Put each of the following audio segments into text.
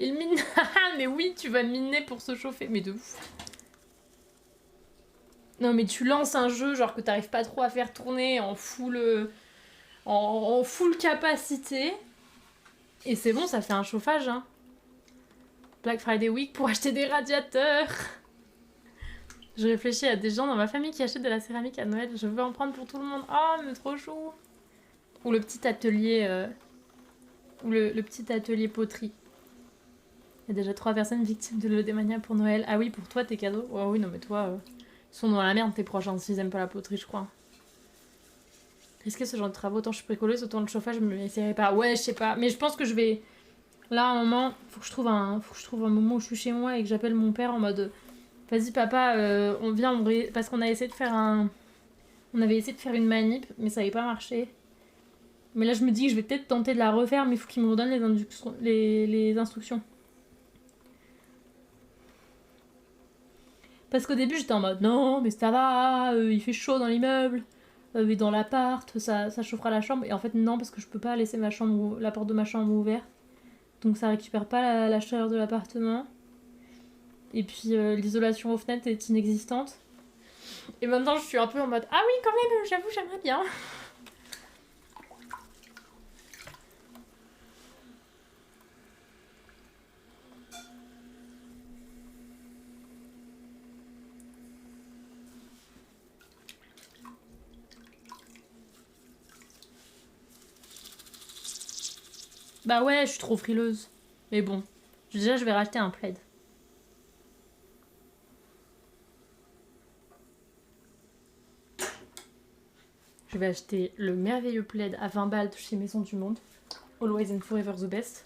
Il mine. Mais oui, tu vas miner pour se chauffer. Mais de ouf. Non, mais tu lances un jeu genre que t'arrives pas trop à faire tourner en full, en full capacité. Et c'est bon, ça fait un chauffage. Hein. Black Friday Week pour acheter des radiateurs. Je réfléchis à des gens dans ma famille qui achètent de la céramique à Noël. Je veux en prendre pour tout le monde. Oh, mais trop chou. Ou le petit atelier... ou le petit atelier poterie. Il y a déjà 3 personnes victimes de l'œdémania pour Noël. Ah oui, pour toi, tes cadeaux. Oh oui, non mais toi... ils sont dans la merde, tes proches, hein, s'ils aiment pas la poterie, je crois. Risquer ce genre de travaux, autant je suis bricoleuse, autant le chauffage, je me laisserai pas. Ouais, je sais pas. Mais je pense que je vais... Là, à un moment, faut que je trouve un moment où je suis chez moi et que j'appelle mon père en mode... Vas-y papa, on vient, parce qu'on a essayé de faire on avait essayé de faire une manip, mais ça n'avait pas marché. Mais là je me dis que je vais peut-être tenter de la refaire, mais il faut qu'il me redonne les instructions. Parce qu'au début j'étais en mode non mais ça va, il fait chaud dans l'immeuble, mais dans l'appart, ça chauffera la chambre. Et en fait non, parce que je peux pas laisser la porte de ma chambre ouverte. Donc ça récupère pas la chaleur de l'appartement. Et puis l'isolation aux fenêtres est inexistante. Et maintenant je suis un peu en mode ah oui quand même, j'avoue j'aimerais bien. Bah ouais, je suis trop frileuse. Mais bon, déjà je vais racheter un plaid. Je vais acheter le merveilleux plaid à 20 balles de chez Maison du Monde. Always and forever the best.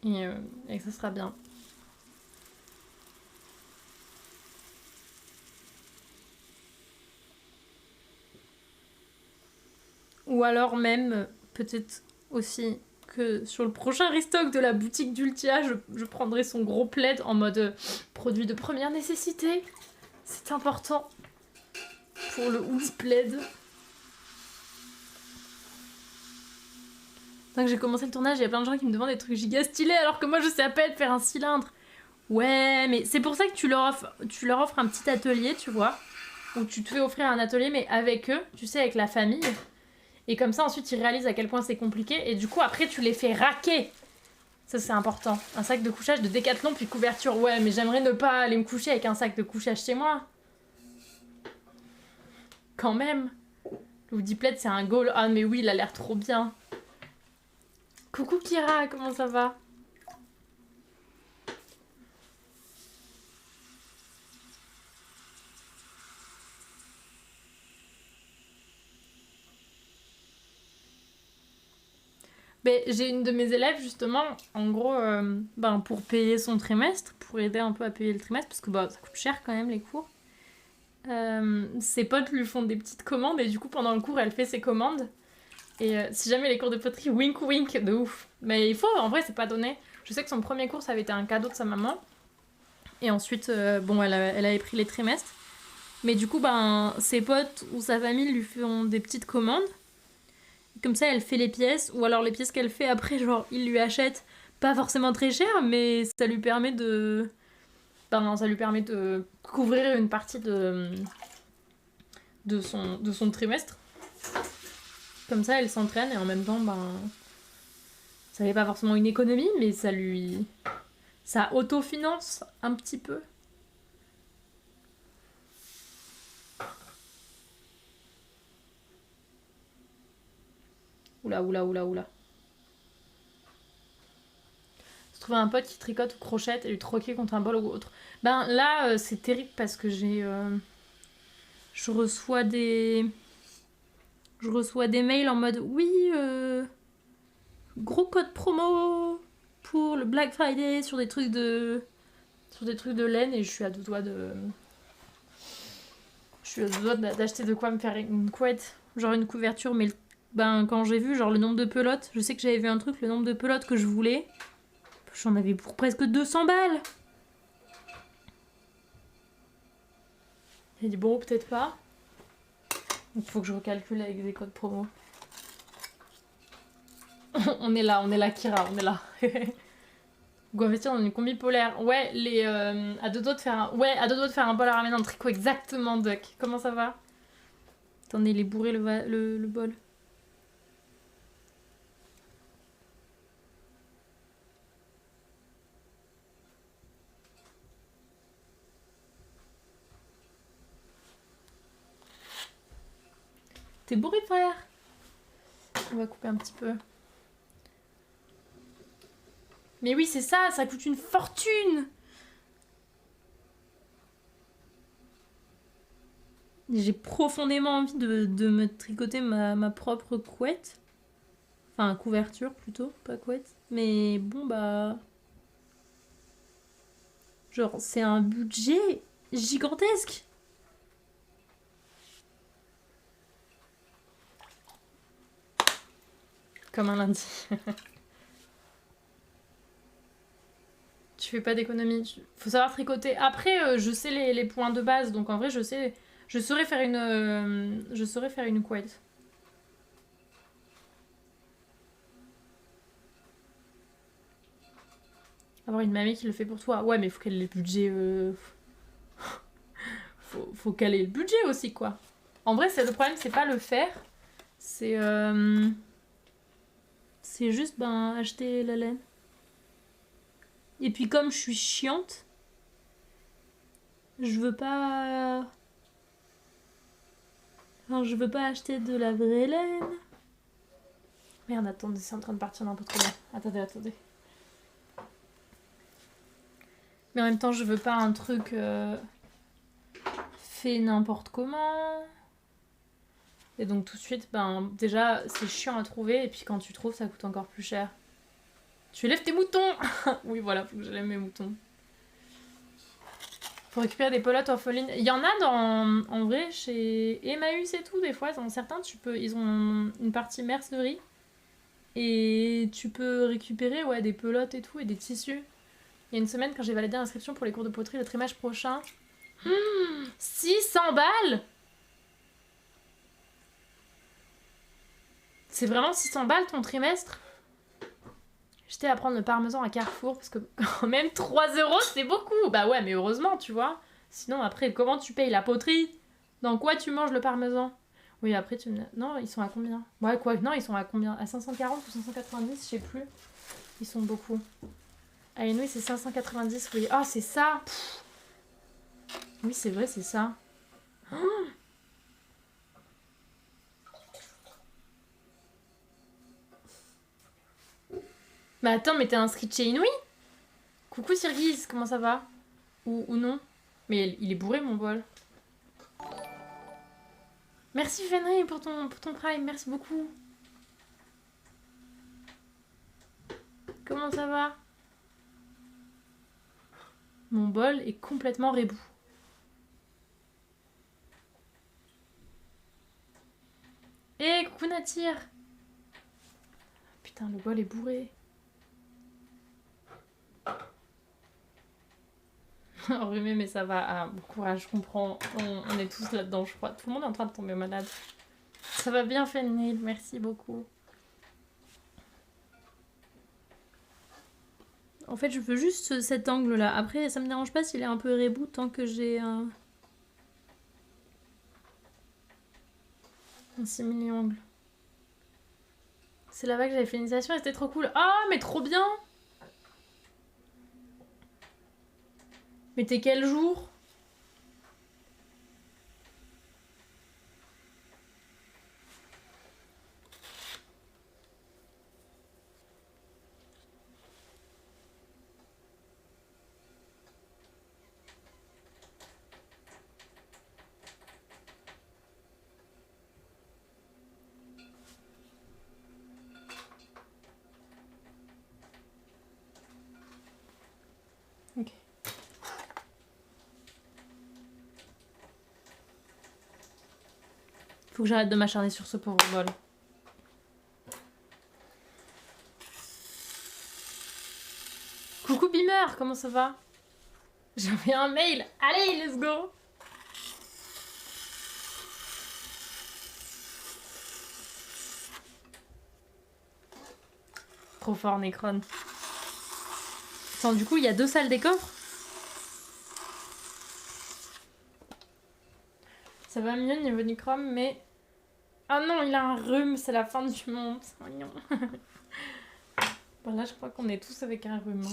Et ça sera bien. Ou alors même, peut-être aussi que sur le prochain restock de la boutique d'Ultia, je prendrai son gros plaid en mode produit de première nécessité. C'est important pour le hoodie plaid. Tant que j'ai commencé le tournage, il y a plein de gens qui me demandent des trucs giga stylés alors que moi je sais à peine faire un cylindre. Ouais, mais c'est pour ça que tu leur offres un petit atelier, tu vois. Où tu te fais offrir un atelier, mais avec eux, tu sais, avec la famille. Et comme ça, ensuite, ils réalisent à quel point c'est compliqué. Et du coup, après, tu les fais raquer. Ça, c'est important. Un sac de couchage de Décathlon, puis couverture. Ouais, mais j'aimerais ne pas aller me coucher avec un sac de couchage chez moi. Quand même. Le hoodie plaid, c'est un goal. Ah, mais oui, il a l'air trop bien. Coucou Kira, comment ça va? Ben, j'ai une de mes élèves justement, en gros, pour payer son trimestre, pour aider un peu à payer le trimestre, parce que ça coûte cher quand même les cours. Ses potes lui font des petites commandes et du coup pendant le cours elle fait ses commandes. Et si jamais les cours de poterie, wink wink, de ouf. Mais il faut, en vrai c'est pas donné. Je sais que son premier cours ça avait été un cadeau de sa maman. Et ensuite, elle avait pris les trimestres. Mais du coup, ses potes ou sa famille lui font des petites commandes. Comme ça, elle fait les pièces, ou alors les pièces qu'elle fait après, genre, il lui achète pas forcément très cher, mais ça lui permet de... ça lui permet de couvrir une partie de son trimestre. Comme ça, elle s'entraîne et en même temps, ça n'est pas forcément une économie, mais ça autofinance un petit peu. Oula. Se trouver un pote qui tricote ou crochette et lui troquer contre un bol ou autre. Là, c'est terrible parce que je reçois des mails en mode oui, gros code promo pour le Black Friday sur des trucs de laine et je suis à deux doigts d'acheter de quoi me faire une couette, genre une couverture, mais quand j'ai vu genre le nombre de pelotes, je sais que j'avais vu un truc, le nombre de pelotes que je voulais, j'en avais pour presque 200 balles. J'ai dit bon, peut-être pas. Donc il faut que je recalcule avec des codes promo. On est là, Kira, on est là. Go investir dans une combi polaire. Ouais, à deux doigts de faire un... Ouais, à deux doigts de faire un bol à ramen en tricot, exactement, Duck. Comment ça va? Attendez, il est bourré le bol. T'es bourré, frère? On va couper un petit peu. Mais oui, c'est ça, ça coûte une fortune! J'ai profondément envie de me tricoter ma propre couette. Enfin, couverture plutôt, pas couette. Mais bon, bah... Genre, c'est un budget gigantesque. Comme un lundi. Tu fais pas d'économie. Faut savoir tricoter. Après, je sais les points de base, donc en vrai, je sais... Je saurais faire une couette. Avoir une mamie qui le fait pour toi. Ouais, mais faut qu'elle ait le budget... faut qu'elle ait le budget aussi, quoi. En vrai, le problème, c'est pas le faire. C'est... C'est juste, ben, acheter la laine. Et puis comme je suis chiante, je veux pas... Enfin, je veux pas acheter de la vraie laine. Merde, attendez, c'est en train de partir n'importe comment. Attendez. Mais en même temps, je veux pas un truc fait n'importe comment. Et donc tout de suite, ben déjà, c'est chiant à trouver. Et puis quand tu trouves, ça coûte encore plus cher. Tu lèves tes moutons. Oui, voilà, faut que je lève mes moutons. Faut récupérer des pelotes orphelines. Il y en a en vrai chez Emmaüs et tout, des fois, dans certains, ils ont une partie mercerie. Et tu peux récupérer des pelotes et tout, et des tissus. Il y a une semaine, quand j'ai validé l'inscription pour les cours de poterie le trimestre prochain, 600 balles! C'est vraiment 600 balles ton trimestre? J'étais à prendre le parmesan à Carrefour, parce que quand même 3 euros, c'est beaucoup! Bah ouais, mais heureusement, tu vois. Sinon, après, comment tu payes la poterie? Dans quoi tu manges le parmesan? Oui, après, tu me... Non, ils sont à combien? Ouais, quoi? Non, ils sont à combien? À 540 ou 590, je sais plus. Ils sont beaucoup. Ah, et oui, c'est 590, oui. Ah, c'est ça! Pff. Oui, c'est vrai, c'est ça. Oh, mais attends, mais t'es inscrite chez Inouï? Coucou Sirgis, comment ça va? Ou non? Mais il est bourré mon bol. Merci Fenry pour ton prime, merci beaucoup. Comment ça va? Mon bol est complètement rebou. Eh, coucou Natir! Putain, le bol est bourré. Enrhumé, mais ça va. Ah, bon courage, je comprends. On est tous là-dedans, je crois. Tout le monde est en train de tomber malade. Ça va bien, Fenrir, merci beaucoup. En fait, je veux juste cet angle-là. Après, ça me dérange pas s'il est un peu reboot tant que j'ai un simili-angle. C'est là-bas que j'avais fait l'initiation et c'était trop cool. Ah, mais trop bien! Mais t'es quel jour? Ok. Faut que j'arrête de m'acharner sur ce pauvre bol. Coucou Beamer, comment ça va? J'avais un mail. Allez, let's go! Trop fort, Necron. Attends, du coup, il y a 2 salles des coffres. Ça va mieux niveau du chrome, mais... Ah non, il a un rhume, c'est la fin du monde. Oh non. Bon, là, je crois qu'on est tous avec un rhume.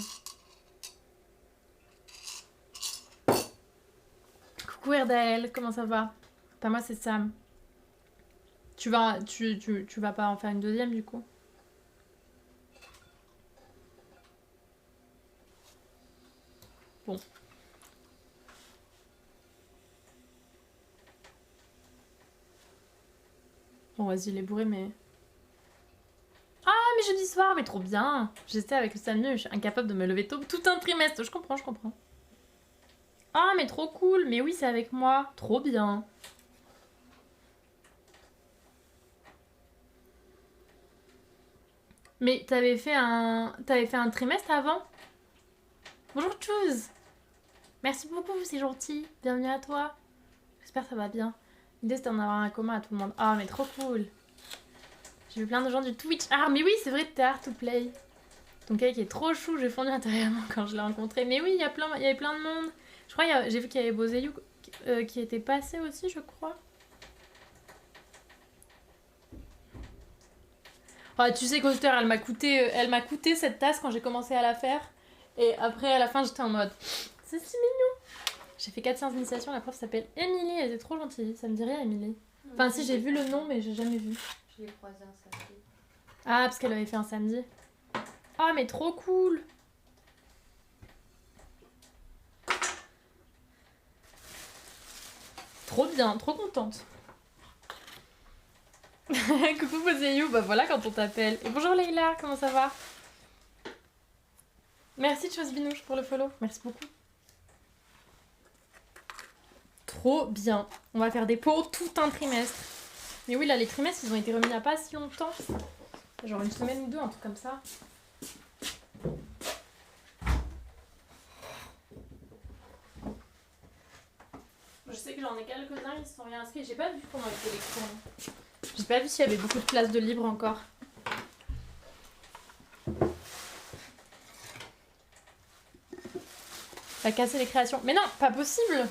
Coucou Erdaël, comment ça va? Enfin, moi, c'est Sam. Tu vas pas en faire une deuxième, du coup? Bon. Bon, vas-y, il est bourré, mais... Ah, mais jeudi soir, mais trop bien. J'étais avec le samedi, je suis incapable de me lever tôt. Tout un trimestre, je comprends. Ah, mais trop cool. Mais oui, c'est avec moi. Trop bien. Mais t'avais fait un trimestre avant? Bonjour, Choose. Merci beaucoup, c'est gentil. Bienvenue à toi. J'espère que ça va bien. L'idée, c'était d'en avoir un commun à tout le monde. Ah, mais trop cool. J'ai vu plein de gens du Twitch. Ah, mais oui, c'est vrai, t'es Art to Play. Ton cake est trop chou, j'ai fondu intérieurement quand je l'ai rencontré. Mais oui, il y avait plein de monde. Je crois j'ai vu qu'il y avait Bozeyou qui était passé aussi, je crois. Ah, tu sais, Coaster, elle m'a coûté cette tasse quand j'ai commencé à la faire. Et après, à la fin, j'étais en mode... C'est si mignon. J'ai fait 4 séances d'initiation, la prof s'appelle Émilie, elle était trop gentille. Ça me dit rien, Émilie. Enfin, si, j'ai vu le nom, mais j'ai jamais vu. Je l'ai croisée un samedi. Ah, parce qu'elle avait fait un samedi. Ah, mais trop cool. Trop bien, trop contente. Coucou Bozeyou, bah voilà quand on t'appelle. Et bonjour Leïla, comment ça va? Merci Chose Binouche pour le follow, merci beaucoup. Trop bien. On va faire des pots tout un trimestre. Mais oui, là, les trimestres, ils ont été remis il n'y a pas si longtemps. Genre une semaine ou deux, un truc comme ça. Je sais que j'en ai quelques-uns, ils se sont réinscrits. J'ai pas vu comment étaient les cours. J'ai pas vu s'il y avait beaucoup de places de libre encore. Pas casser les créations. Mais non, pas possible.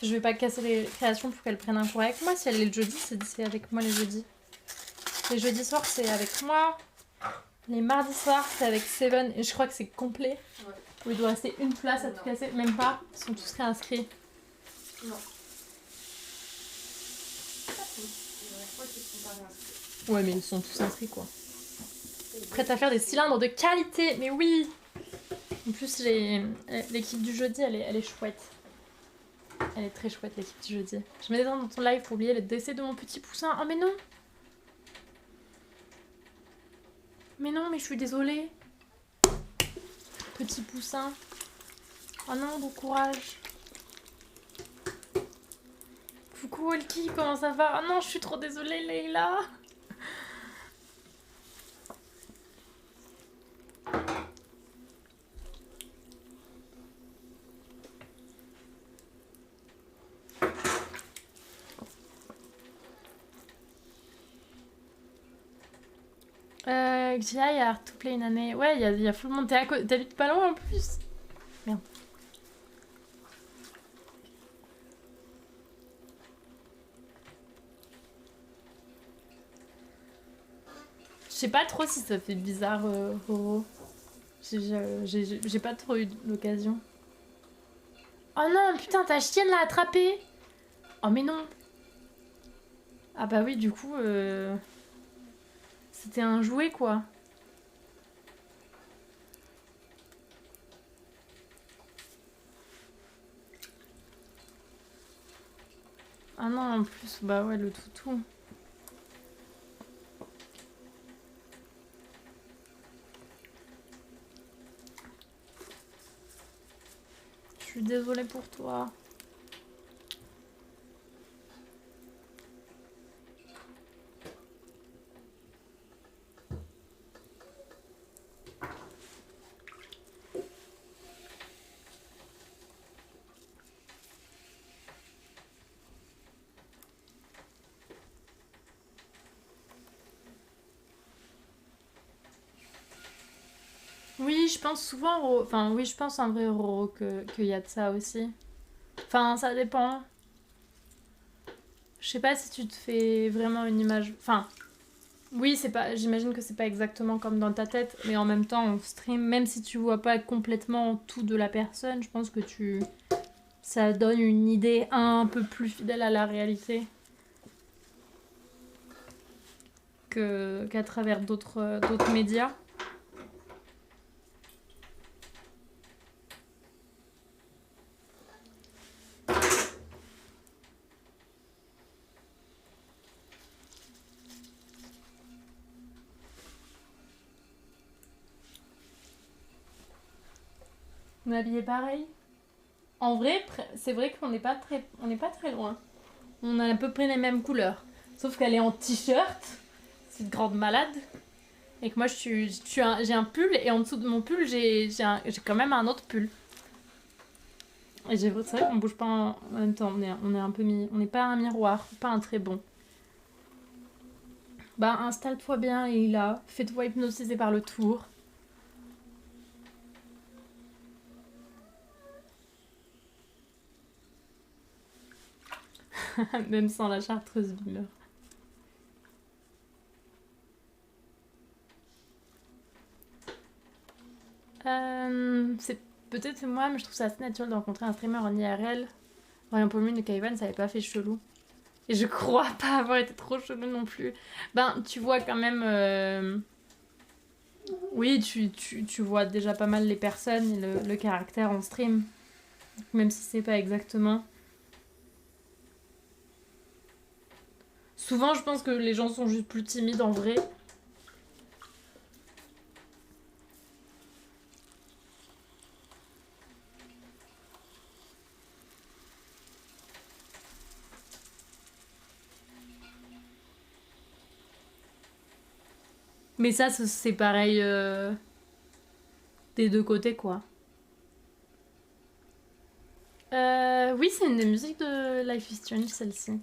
Je vais pas casser les créations pour qu'elles prennent un cours avec moi. Si elle est le jeudi, c'est avec moi les jeudis. Les jeudis soirs, c'est avec moi. Les mardis soirs, c'est avec Seven. Et je crois que c'est complet. Ouais. Où il doit rester une place à tout casser. Même pas. Ils sont tous réinscrits. Non. Ouais, mais ils sont tous inscrits, quoi. Prête à faire des cylindres de qualité. Mais oui. En plus, l'équipe du jeudi, elle est chouette. Elle est très chouette, l'équipe du jeudi. Je m'étais dans ton live pour oublier le décès de mon petit poussin. Oh, mais non. Mais non, mais je suis désolée. Petit poussin. Oh non, bon courage. Coucou Elki, comment ça va? Oh non, je suis trop désolée, Leïla. Que j'y aille à Art to Play une année. Ouais, il y a full monde. T'habites pas loin en plus. Merde. Je sais pas trop si ça fait bizarre, Roro. J'ai pas trop eu l'occasion. Oh non, putain, ta chienne l'a attrapé. Oh mais non. Ah bah oui, du coup, c'était un jouet, quoi. Ah non, en plus, bah ouais, le toutou. Je suis désolée pour toi. Oui, je pense souvent enfin oui, je pense en vrai Roro qu'il y a de ça aussi. Enfin, ça dépend. Je sais pas si tu te fais vraiment une image. Enfin, oui, c'est pas. J'imagine que c'est pas exactement comme dans ta tête, mais en même temps, on stream, même si tu vois pas complètement tout de la personne, je pense que ça donne une idée un peu plus fidèle à la réalité qu'à travers d'autres médias. On est habillés pareil. En vrai, c'est vrai on n'est pas très loin. On a à peu près les mêmes couleurs. Sauf qu'elle est en t-shirt, c'est une grande malade. Et que moi, j'ai un pull, et en dessous de mon pull, j'ai quand même un autre pull. Et c'est vrai qu'on bouge pas en même temps. On est un peu on n'est pas un miroir, pas un très bon. Bah, installe-toi bien, et là, fais-toi hypnotiser par le tour. Même sans la chartreuse Beamer. C'est peut-être moi, mais je trouve ça assez naturel de rencontrer un streamer en IRL. Rien pour lui, de Kaivan, ça avait pas fait chelou. Et je crois pas avoir été trop chelou non plus. Ben, tu vois quand même. Oui, tu vois déjà pas mal les personnes et le caractère en stream. Même si c'est pas exactement. Souvent, je pense que les gens sont juste plus timides en vrai. Mais ça, c'est pareil des deux côtés, quoi. Oui, c'est une des musiques de Life is Strange, celle-ci.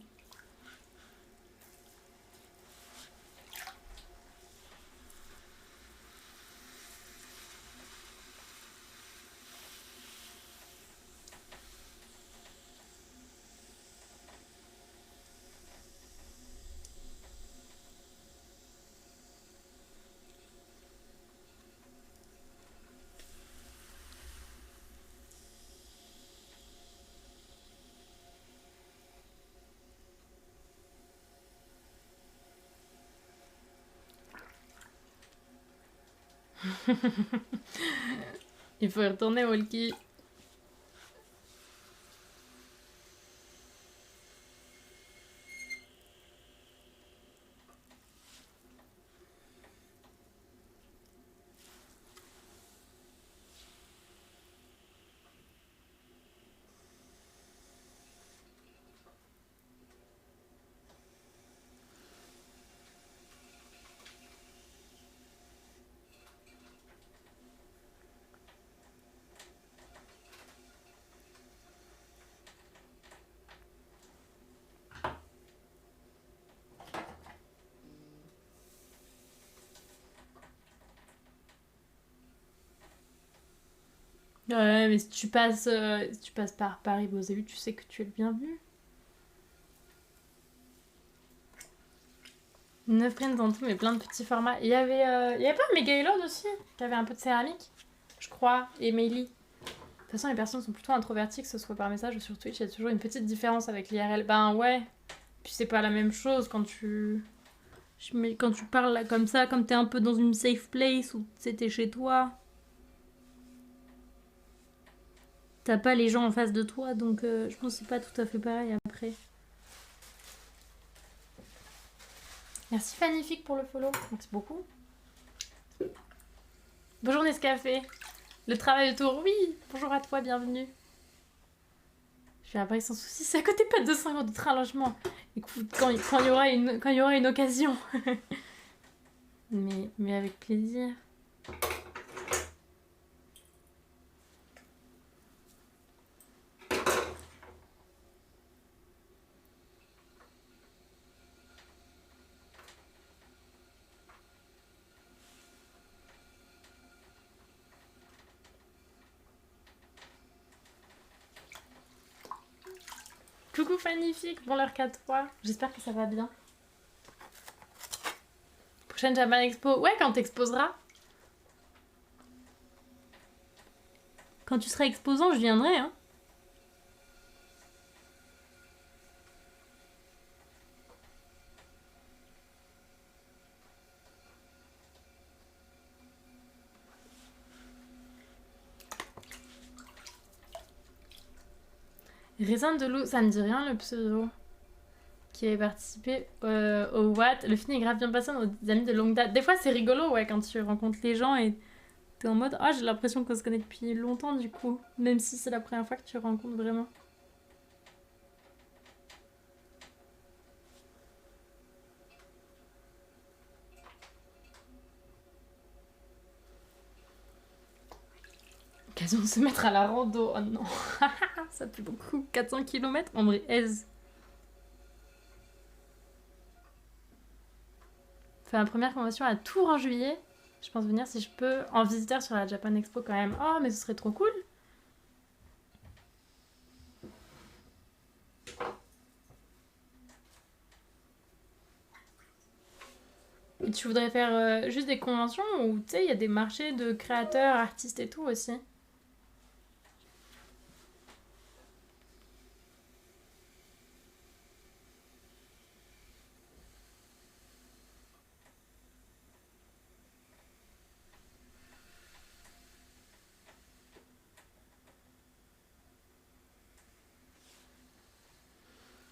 Il faut y retourner, Walkie. Ouais, mais si tu passes par Paris Beauzéu, tu sais que tu es le bienvenu. 9 prints en tout, mais plein de petits formats. Il y avait pas Megalord aussi, qui avait un peu de céramique, je crois, et Meili. De toute façon, les personnes sont plutôt introverties, que ce soit par message ou sur Twitch. Il y a toujours une petite différence avec l'IRL. Ben ouais, puis c'est pas la même chose quand tu parles là comme ça, comme t'es un peu dans une safe place ou t'es chez toi. T'as pas les gens en face de toi, donc je pense que c'est pas tout à fait pareil après. Merci Fanifique pour le follow, merci beaucoup. Bonjour Nescafé. Le travail autour, oui. Bonjour à toi, bienvenue. Je suis à Paris sans soucis. C'est à côté pas de 200 euros de train logement. Écoute, quand il y aura une occasion. mais avec plaisir. Coucou Magnifique pour leur 4-3. J'espère que ça va bien. Prochaine Japan Expo. Ouais, quand t'exposeras. Quand tu seras exposant, je viendrai, hein. Raisin de loup, ça me dit rien le pseudo. Qui avait participé au Watt. Le film est grave bien passé, nos amis de longue date. Des fois, c'est rigolo, ouais, quand tu rencontres les gens et t'es en mode j'ai l'impression qu'on se connaît depuis longtemps, du coup. Même si c'est la première fois que tu rencontres vraiment. Occasion de se mettre à la rando. Oh non, ça fait beaucoup. 400 km en vrai, aise. Fais ma première convention à Tours en juillet. Je pense venir si je peux en visiteur sur la Japan Expo quand même. Oh, mais ce serait trop cool. Et tu voudrais faire juste des conventions ou tu sais, il y a des marchés de créateurs, artistes et tout aussi.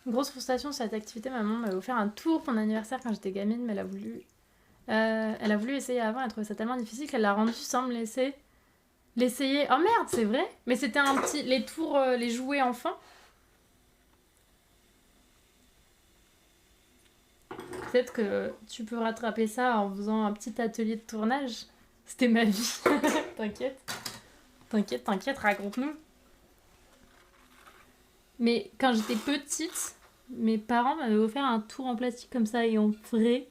Grosse frustration sur cette activité, maman m'avait offert un tour pour mon anniversaire quand j'étais gamine, mais elle a voulu essayer avant, elle trouvait ça tellement difficile qu'elle l'a rendu sans me laisser l'essayer. Oh merde, c'est vrai. Mais c'était un petit, les tours, les jouets enfants. Peut-être que tu peux rattraper ça en faisant un petit atelier de tournage. C'était ma vie. T'inquiète, raconte-nous. Mais quand j'étais petite, mes parents m'avaient offert un tour en plastique comme ça et en vrai,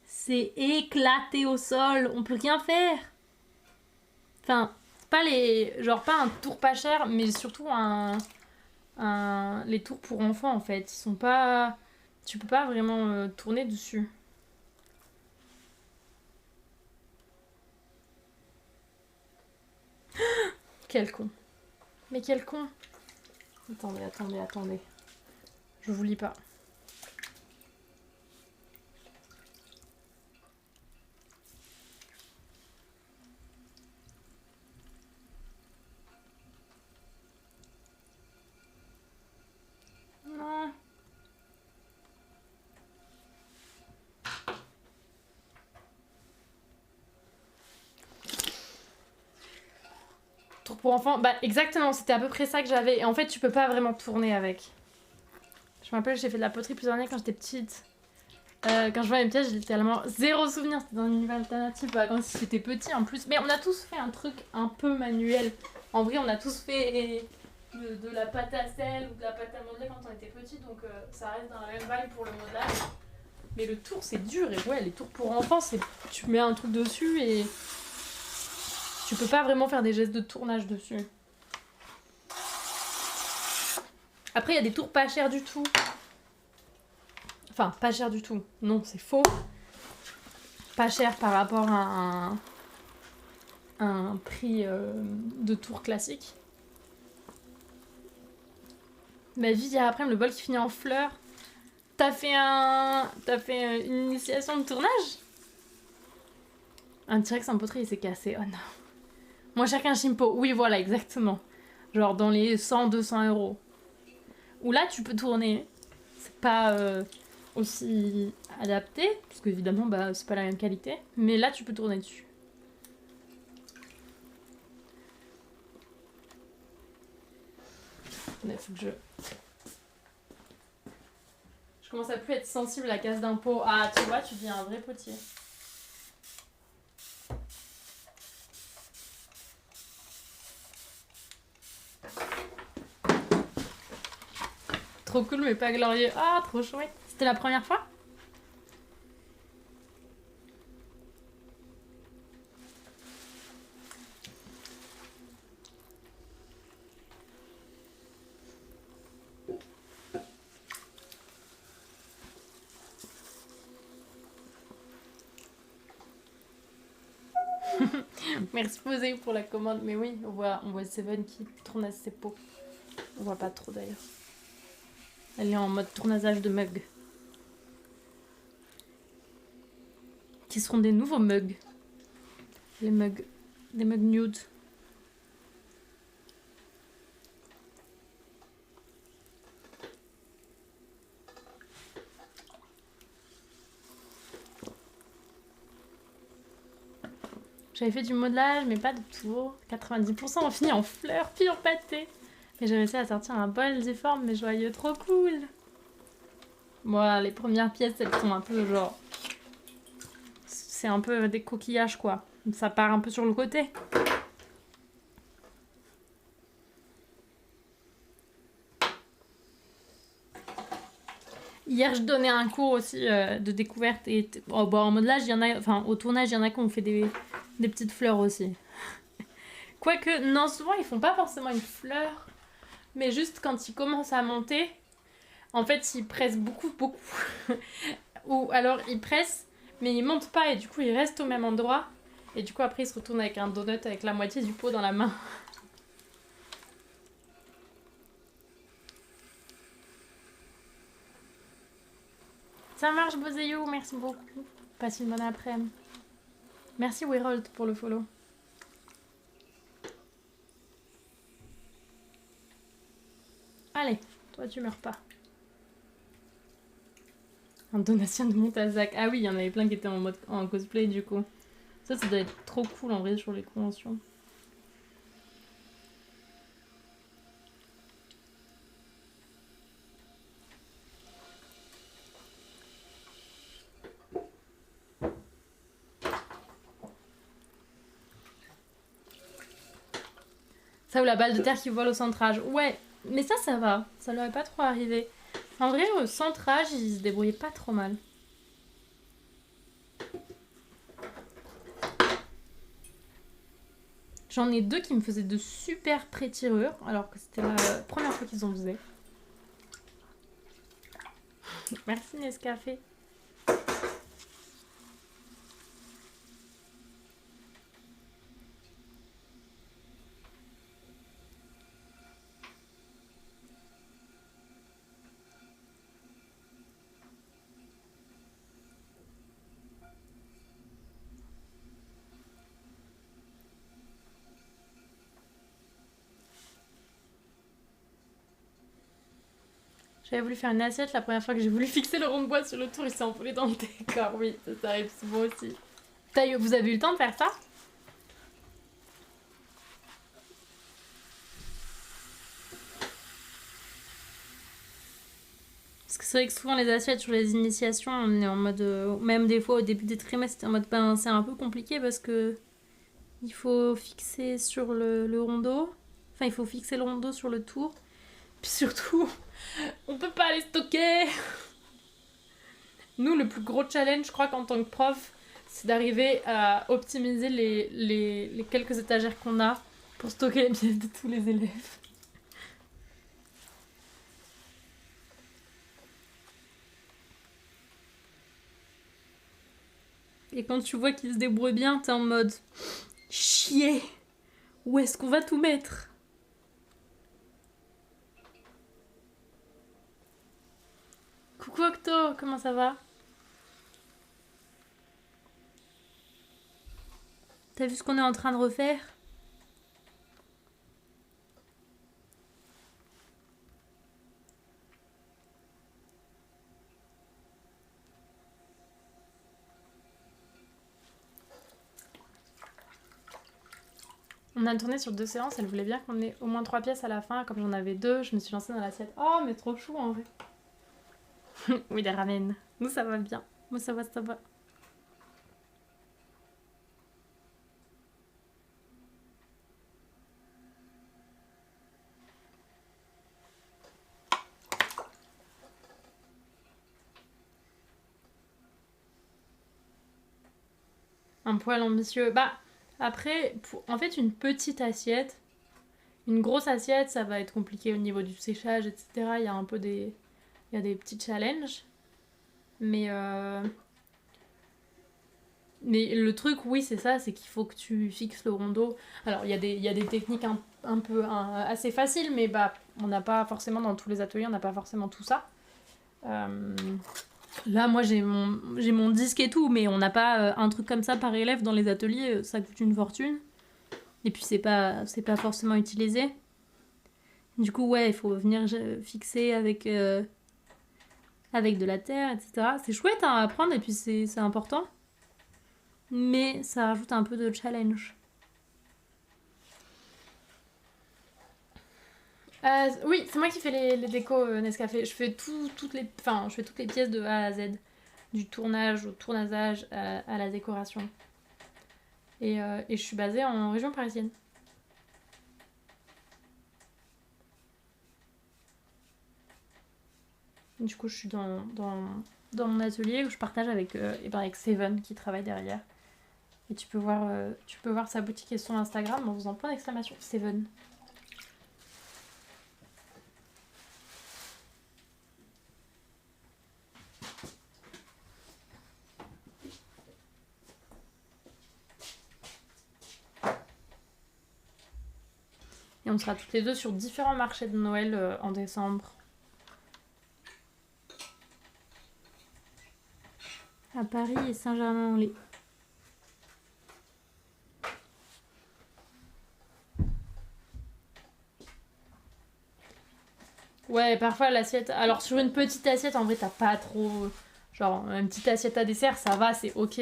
c'est éclaté au sol. On peut rien faire. Enfin, pas pas un tour pas cher, mais surtout les tours pour enfants en fait. Ils sont pas. Tu peux pas vraiment tourner dessus. Quel con. Mais quel con. Attendez. Je vous lis pas. Non. Tour pour enfants, bah exactement, c'était à peu près ça que j'avais. Et en fait, tu peux pas vraiment tourner avec. Je me rappelle, j'ai fait de la poterie plusieurs années quand j'étais petite. Quand je vois mes pièces, j'ai littéralement zéro souvenir. C'était dans un univers alternatif, bah, quand j'étais petit en plus. Mais on a tous fait un truc un peu manuel. En vrai, on a tous fait de la pâte à sel ou de la pâte à modeler quand on était petit. Donc ça reste dans la même vibe pour le modelage. Mais le tour, c'est dur. Et ouais, les tours pour enfants, c'est tu mets un truc dessus et tu peux pas vraiment faire des gestes de tournage dessus. Après, il y a des tours pas chers du tout. Enfin, pas cher du tout. Non, c'est faux. Pas cher par rapport à un prix de tour classique. Ma vie hier après, le bol qui finit en fleurs. T'as fait une initiation de tournage? Un T-Rex en poterie, il s'est cassé. Oh non. Moins cher qu'un Shimpo. Oui, voilà, exactement. Genre dans les 100-200 euros. Ou là, tu peux tourner. C'est pas aussi adapté, parce qu'évidemment, bah, c'est pas la même qualité. Mais là, tu peux tourner dessus. Il faut que je commence à plus être sensible à la casse d'impôt. Ah, tu vois, tu deviens un vrai potier. Trop cool, mais pas glorieux. Ah, trop chouette. C'était la première fois? Merci Posé pour la commande. Mais oui, on voit Seven qui tourne ses pots. On voit pas trop d'ailleurs. Elle est en mode tournasage de mugs. Qui seront des nouveaux mugs. Les mugs. Des mugs nude. J'avais fait du modelage, mais pas de tout. 90% ont fini en fleurs, puis en pâté. Et j'ai réussi à sortir un bol difforme mais joyeux, trop cool. Voilà, les premières pièces, elles sont un peu genre... C'est un peu des coquillages, quoi. Ça part un peu sur le côté. Hier, je donnais un cours aussi de découverte. Et en modelage, il y en a... Enfin, au tournage, il y en a qui ont fait des petites fleurs aussi. Quoique, non, souvent, ils font pas forcément une fleur. Mais juste quand ils commencent à monter, en fait, ils pressent beaucoup. Ou alors, ils pressent, mais ils montent pas et du coup, ils restent au même endroit. Et du coup, après, ils se retournent avec un donut avec la moitié du pot dans la main. Ça marche, Boséyo, merci beaucoup. Passe une bonne après-midi. Merci, Werold, pour le follow. Allez, toi, tu meurs pas. Un donatien de Montazac. Ah oui, il y en avait plein qui étaient en cosplay, du coup. Ça doit être trop cool, en vrai, sur les conventions. Ça ou la balle de terre qui vole au centrage. Ouais, mais ça va. Ça leur est pas trop arrivé. En vrai, au centrage, ils se débrouillaient pas trop mal. J'en ai 2 qui me faisaient de super pré-tirures, alors que c'était la première fois qu'ils en faisaient. Merci Nescafé. J'avais voulu faire une assiette la première fois que j'ai voulu fixer le rond de bois sur le tour, il s'est envolé dans le décor. Oui, ça arrive souvent aussi. Vous avez eu le temps de faire ça? Parce que c'est vrai que souvent les assiettes sur les initiations, on est en mode... même des fois au début des trimestres, en mode ben, c'est un peu compliqué parce que il faut fixer sur le rondeau. Enfin, il faut fixer le rondeau sur le tour. Puis surtout, on peut pas les stocker. Nous, le plus gros challenge, je crois qu'en tant que prof, c'est d'arriver à optimiser les quelques étagères qu'on a pour stocker les pièces de tous les élèves. Et quand tu vois qu'ils se débrouillent bien, t'es en mode chier. Où est-ce qu'on va tout mettre? Coucou Octo, comment ça va? T'as vu ce qu'on est en train de refaire? On a tourné sur 2 séances, elle voulait bien qu'on ait au moins 3 pièces à la fin. Comme j'en avais 2, je me suis lancée dans l'assiette. Oh, mais trop chou en vrai. Oui, les ramen. Nous, ça va bien. Moi, ça va, ça va. Un poil ambitieux. Bah, après, en fait, une petite assiette, une grosse assiette, ça va être compliqué au niveau du séchage, etc. Il y a un peu des... Il y a des petits challenges. Mais Mais le truc, oui, c'est ça, c'est qu'il faut que tu fixes le rondeau. Alors, il y a des techniques un peu assez faciles, mais bah, on n'a pas forcément, dans tous les ateliers, on n'a pas forcément tout ça. Là, moi, j'ai mon disque et tout, mais on n'a pas un truc comme ça par élève dans les ateliers, ça coûte une fortune. Et puis, c'est pas forcément utilisé. Du coup, ouais, il faut venir fixer avec de la terre, etc. C'est chouette à apprendre, et puis c'est important. Mais ça rajoute un peu de challenge. Oui, c'est moi qui fais les décos Nescafé. Je fais toutes les pièces de A à Z. Du tournage au tournasage à la décoration. Et je suis basée en région parisienne. Du coup, je suis dans mon atelier où je partage avec Seven qui travaille derrière. Et tu peux voir sa boutique et son Instagram en faisant point d'exclamation Seven. Et on sera toutes les deux sur différents marchés de Noël en décembre. À Paris et Saint-Germain-en-Laye. Ouais, parfois l'assiette... Alors sur une petite assiette, en vrai, t'as pas trop... Genre, une petite assiette à dessert, ça va, c'est ok.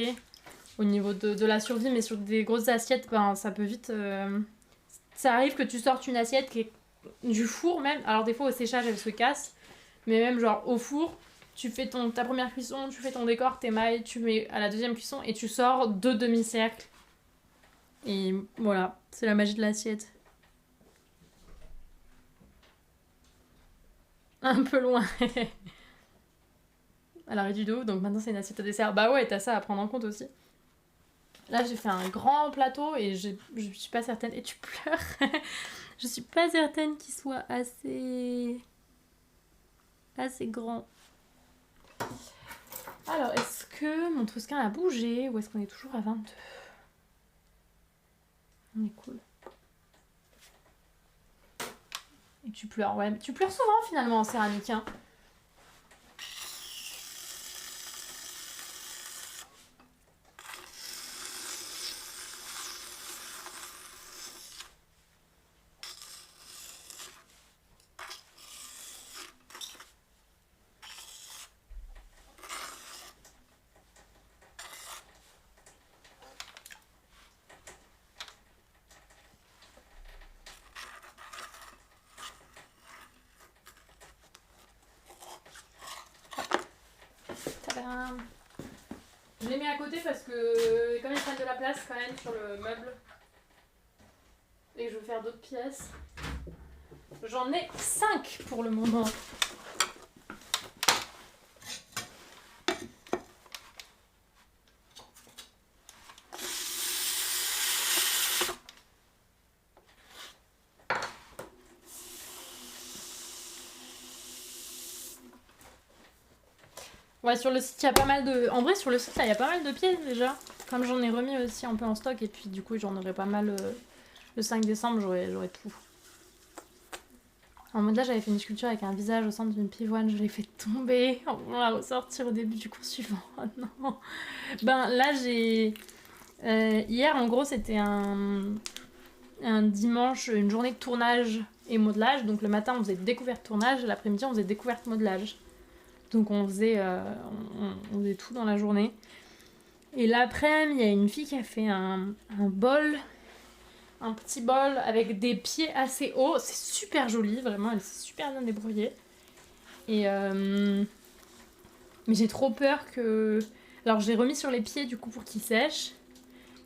Au niveau de la survie, mais sur des grosses assiettes, ben, ça peut vite... Ça arrive que tu sortes une assiette qui est du four même. Alors des fois au séchage, elle se casse. Mais même genre au four, tu fais ta première cuisson, tu fais ton décor, t'émailles, tu mets à la deuxième cuisson et tu sors 2 demi-cercles. Et voilà, c'est la magie de l'assiette. Un peu loin. À l'arrêt du dos, donc maintenant c'est une assiette à dessert. Bah ouais, t'as ça à prendre en compte aussi. Là j'ai fait un grand plateau et je suis pas certaine... Et tu pleures. Je suis pas certaine qu'il soit assez grand. Alors, est-ce que mon Toscan a bougé ou est-ce qu'on est toujours à 22 ? On est cool. Et tu pleures, ouais. Tu pleures souvent finalement en céramique, hein. Je l'ai mis à côté parce que comme il prennent de la place quand même sur le meuble et que je veux faire d'autres pièces, j'en ai 5 pour le moment. Ouais, sur le site, il y a pas mal de... En vrai, sur le site, il y a pas mal de pièces déjà. Comme j'en ai remis aussi un peu en stock, et puis du coup, j'en aurai pas mal... Le 5 décembre, j'aurai tout. En mode là, j'avais fait une sculpture avec un visage au centre d'une pivoine, je l'ai fait tomber. On va la ressortir au début du cours suivant. Oh non. Ben là, j'ai... hier, en gros, c'était un dimanche, une journée de tournage et modelage. Donc le matin, on faisait découverte tournage, l'après-midi, on faisait découverte modelage. Donc on faisait tout dans la journée. Et l'après-midi, il y a une fille qui a fait un bol, un petit bol avec des pieds assez hauts. C'est super joli, vraiment, elle s'est super bien débrouillée. Et mais j'ai trop peur que... Alors j'ai remis sur les pieds du coup pour qu'ils sèchent.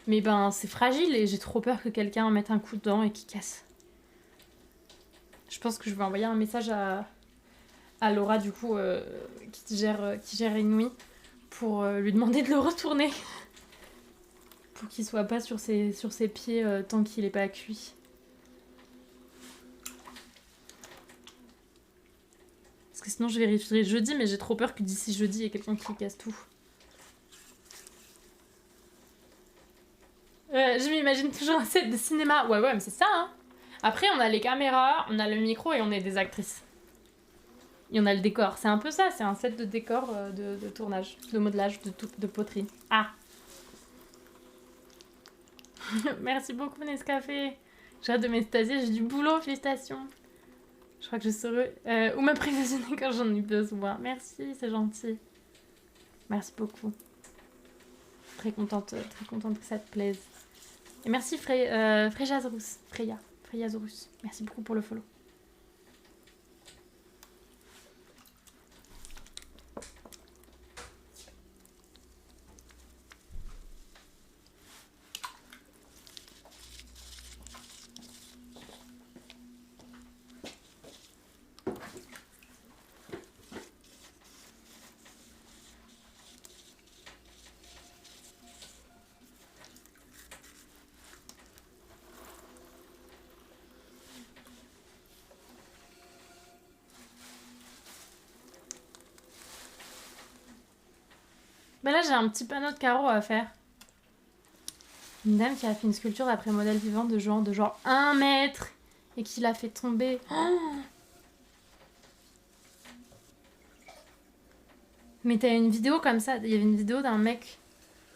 Mais ben c'est fragile et j'ai trop peur que quelqu'un mette un coup dedans et qu'il casse. Je pense que je vais envoyer un message à Laura du coup qui gère Inouï pour lui demander de le retourner pour qu'il soit pas sur ses pieds tant qu'il est pas cuit. Parce que sinon je vérifierai jeudi, mais j'ai trop peur que d'ici jeudi il y ait quelqu'un qui casse tout. Ouais, je m'imagine toujours un set de cinéma. Ouais, mais c'est ça, hein. Après, on a les caméras, on a le micro et on est des actrices. Et on a le décor. C'est un peu ça, c'est un set de décor de tournage, de modelage, de poterie. Ah. Merci beaucoup, Nescafé. J'ai hâte de m'extasier, j'ai du boulot, félicitations. Je crois que je saurai où m'approvisionner quand j'en ai besoin. Merci, c'est gentil. Merci beaucoup. Très contente que ça te plaise. Et merci Freyazorus. Freyazorus. Merci beaucoup pour le follow. Bah là, j'ai un petit panneau de carreaux à faire. Une dame qui a fait une sculpture d'après modèle vivant de genre 1 mètre et qui l'a fait tomber. Oh, mais t'as une vidéo comme ça, il y avait une vidéo d'un mec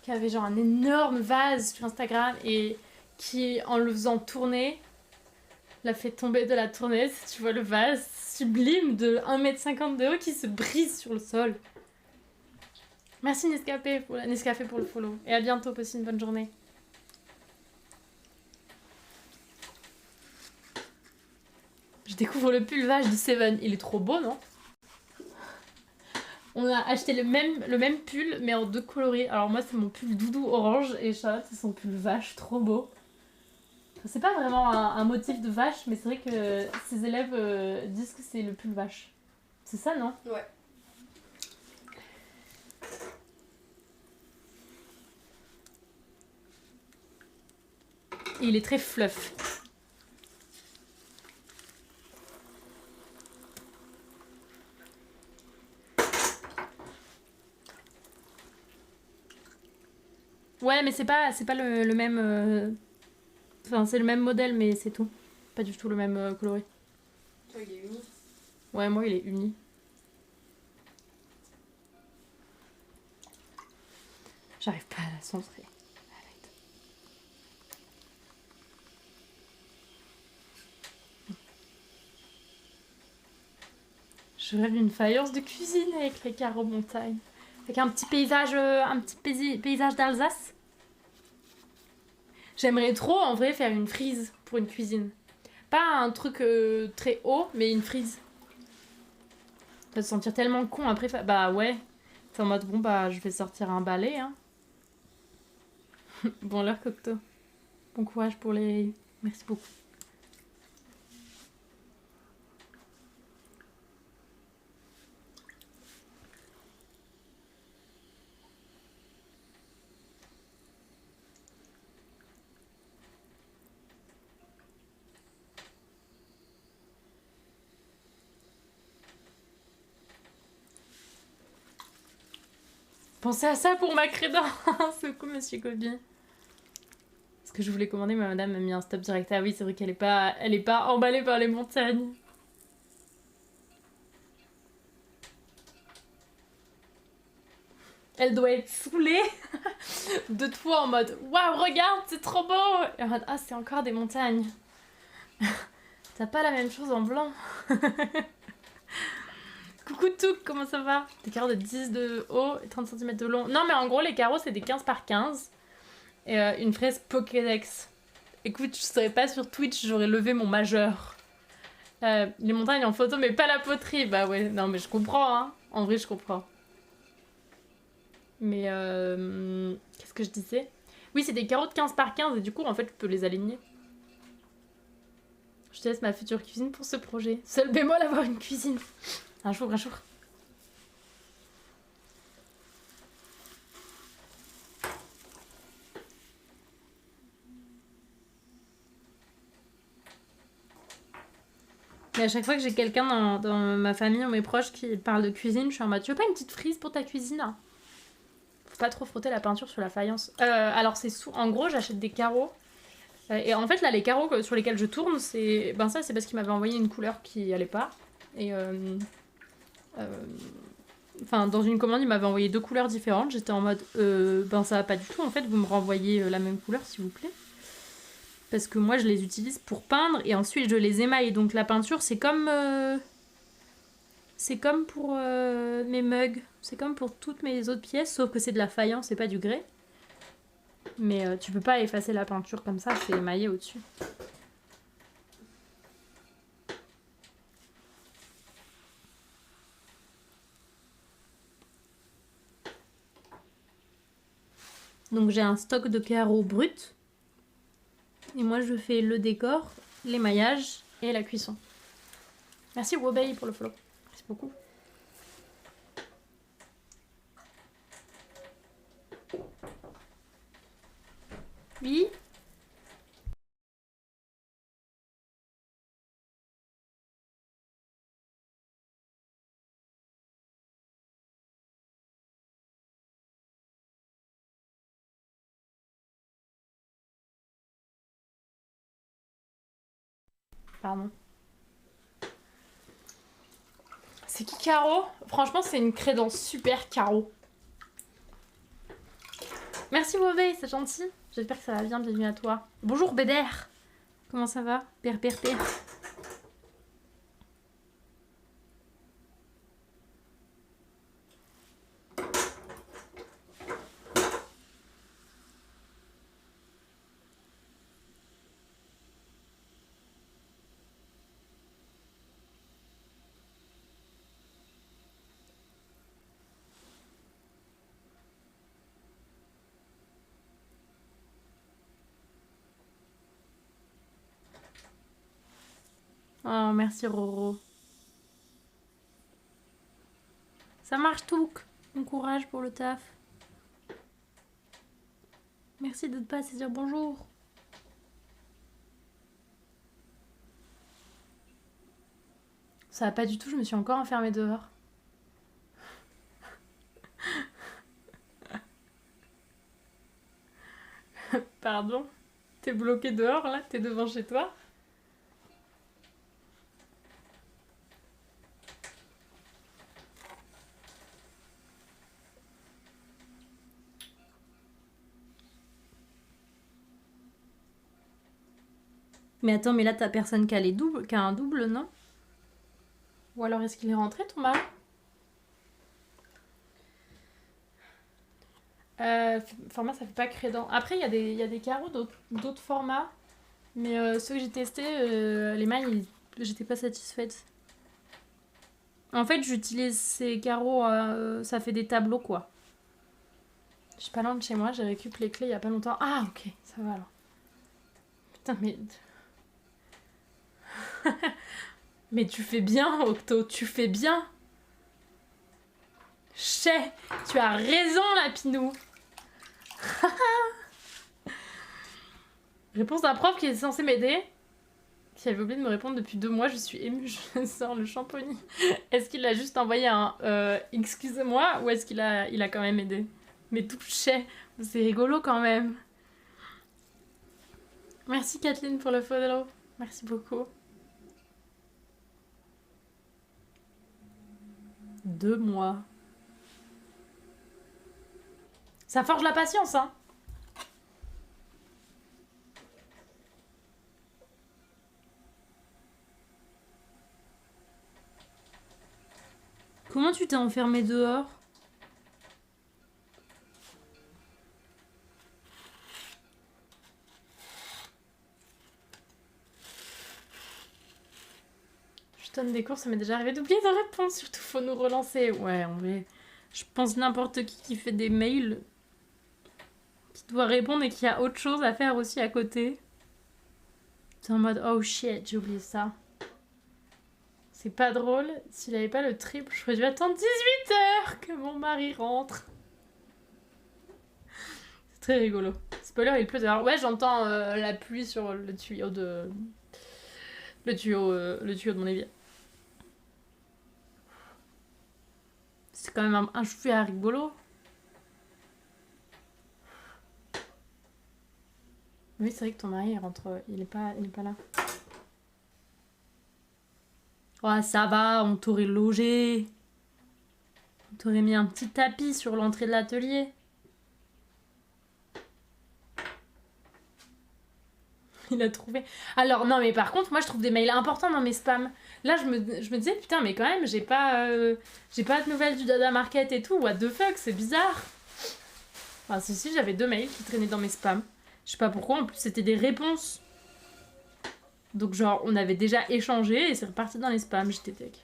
qui avait genre un énorme vase sur Instagram et qui, en le faisant tourner, l'a fait tomber de la tournaise. Tu vois le vase sublime de 1,50 m de haut qui se brise sur le sol. Merci Nescafé pour le follow. Et à bientôt, passe une bonne journée. Je découvre le pull vache de Seven. Il est trop beau, non? On a acheté le même pull, mais en 2 coloris. Alors moi, c'est mon pull doudou orange et Charlotte, c'est son pull vache, trop beau. C'est pas vraiment un motif de vache, mais c'est vrai que ses élèves disent que c'est le pull vache. C'est ça, non? Ouais. Et il est très fluff. Ouais, mais c'est pas le même... Enfin, c'est le même modèle, mais c'est tout. Pas du tout le même coloris. Toi, il est uni. Ouais, moi, il est uni. J'arrive pas à la centrer. Arrête. Je rêve d'une faïence de cuisine avec les carreaux montagne. Avec un petit paysage d'Alsace. J'aimerais trop, en vrai, faire une frise pour une cuisine. Pas un truc très haut, mais une frise. Ça va se sentir tellement con après. Bah ouais. C'est en mode, bon, bah, je vais sortir un balai, hein. Bon, l'heure, Cocteau. Bon courage pour les... Merci beaucoup. Pensez à ça pour ma crédence. C'est cool, monsieur Kobe. Ce que je voulais commander, mais madame m'a mis un stop direct. Ah oui, c'est vrai qu'elle est pas emballée par les montagnes. Elle doit être saoulée de toi en mode waouh, regarde, c'est trop beau. Et en mode ah, c'est encore des montagnes. T'as pas la même chose en blanc. Coucou Touk, comment ça va? Des carreaux de 10 de haut et 30 cm de long. Non, mais en gros, les carreaux, c'est des 15 par 15. Et une fraise Pokédex. Écoute, je serais pas sur Twitch, j'aurais levé mon majeur. Les montagnes en photo, mais pas la poterie. Bah ouais, non, mais je comprends, hein. En vrai, je comprends. Mais qu'est-ce que je disais? Oui, c'est des carreaux de 15 par 15 et du coup, en fait, je peux les aligner. Je te laisse ma future cuisine pour ce projet. Seul bémol, avoir une cuisine. Un jour. Mais à chaque fois que j'ai quelqu'un dans ma famille ou mes proches qui parle de cuisine, je suis en mode, tu veux pas une petite frise pour ta cuisine? Faut pas trop frotter la peinture sur la faïence. Alors c'est en gros j'achète des carreaux. Et en fait là les carreaux sur lesquels je tourne, c'est ça c'est parce qu'il m'avait envoyé une couleur qui allait pas. Et enfin dans une commande il m'avait envoyé 2 couleurs différentes. J'étais en mode ça va pas du tout en fait, vous me renvoyez la même couleur s'il vous plaît. Parce que moi je les utilise pour peindre et ensuite je les émaille. Donc la peinture c'est comme pour mes mugs, c'est comme pour toutes mes autres pièces, sauf que c'est de la faïence et pas du grès. Mais tu peux pas effacer la peinture comme ça, c'est émaillé au-dessus. Donc j'ai un stock de carreaux bruts. Et moi je fais le décor, l'émaillage et la cuisson. Merci Wobei pour le follow. Merci beaucoup. Oui. Pardon. C'est qui Caro? Franchement c'est une crédence super Caro. Merci Wobei, c'est gentil. J'espère que ça va bien, bienvenue à toi. Bonjour Bédère. Comment ça va? Père. Oh, merci Roro. Ça marche tout. Bon courage pour le taf. Merci de ne pas se dire bonjour. Ça va pas du tout, je me suis encore enfermée dehors. Pardon? T'es bloqué dehors là? T'es devant chez toi? Mais attends, mais là t'as personne qui a un double, non? Ou alors est-ce qu'il est rentré ton mari? Format ça fait pas crédent. Après il y a des carreaux d'autres formats. Mais ceux que j'ai testés, les mailles, j'étais pas satisfaite. En fait j'utilise ces carreaux, ça fait des tableaux quoi. Je suis pas loin de chez moi, j'ai récupéré les clés il y a pas longtemps. Ah ok, ça va alors. Putain mais... Mais tu fais bien Octo, tu fais bien. Chais, tu as raison Lapinou. Réponse d'un prof qui est censé m'aider, qui avait oublié de me répondre depuis 2 mois. Je suis émue, je sors le champomis. Est-ce qu'il a juste envoyé un excusez-moi ou est-ce qu'il a quand même aidé? Mais tout chais, c'est rigolo quand même. Merci Kathleen pour le follow. Merci beaucoup. 2 mois. Ça forge la patience, hein. Comment tu t'es enfermée dehors? Je donne des cours, ça m'est déjà arrivé d'oublier de répondre. Surtout, faut nous relancer. Ouais, en vrai. Je pense n'importe qui fait des mails, qui doit répondre et qui a autre chose à faire aussi à côté. C'est en mode, oh shit, j'ai oublié ça. C'est pas drôle. S'il avait pas le triple, j'aurais dû attendre 18 heures que mon mari rentre. C'est très rigolo. Spoiler, il pleut dehors. Ouais, j'entends la pluie sur le tuyau de... Le tuyau de mon évier. C'est quand même un chouïa rigolo. Oui, c'est vrai que ton mari, il rentre... Il est pas là. Oh, ça va, on t'aurait logé. On t'aurait mis un petit tapis sur l'entrée de l'atelier. Il a trouvé. Alors, non, mais par contre, moi, je trouve des mails importants dans mes spams. Là, je me disais, putain, mais quand même, j'ai pas de nouvelles du Dada Market et tout. What the fuck, c'est bizarre. Enfin, si, j'avais 2 mails qui traînaient dans mes spams. Je sais pas pourquoi, en plus, c'était des réponses. Donc, genre, on avait déjà échangé et c'est reparti dans les spams. J'étais deg.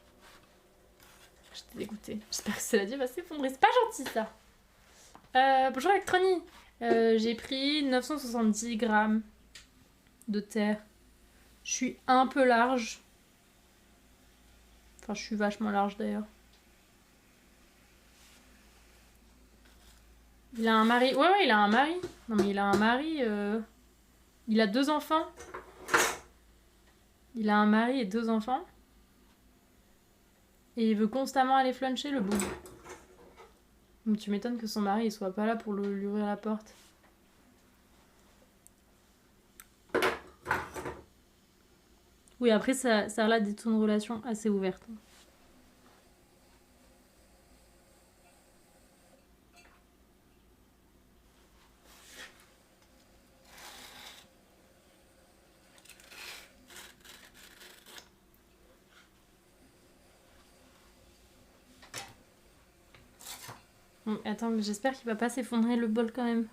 J'étais dégoûtée. J'espère que cela dit va s'effondrer. C'est pas gentil, ça. Bonjour, Electrony. J'ai pris 970 grammes de terre. Je suis un peu large. Enfin, je suis vachement large d'ailleurs. Il a un mari. Ouais, il a un mari. Non, mais il a un mari. Il a 2 enfants. Il a un mari et 2 enfants. Et il veut constamment aller fluncher le bout. Donc tu m'étonnes que son mari il soit pas là pour lui ouvrir la porte. Oui, après, ça a l'air d'être une relation assez ouverte. Bon, attends, mais j'espère qu'il va pas s'effondrer le bol quand même.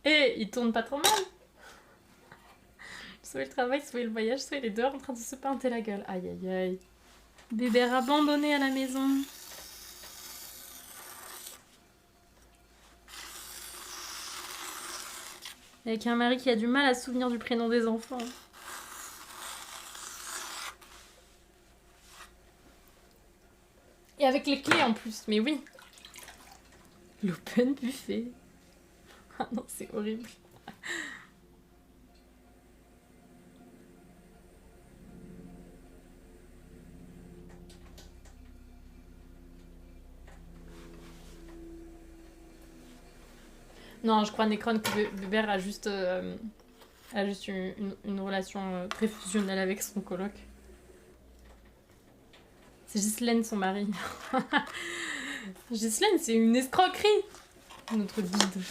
Et il tourne pas trop mal. Soit le travail, soit le voyage, soit les deux en train de se pinter la gueule. Aïe aïe aïe. Bébé abandonné à la maison. Avec un mari qui a du mal à se souvenir du prénom des enfants. Et avec les clés en plus, mais oui. L'open buffet. Ah non, c'est horrible. Non, je crois Necron que Bébert a juste une relation très fusionnelle avec son coloc. C'est Ghislaine, son mari. Ghislaine, c'est une escroquerie. Notre guide.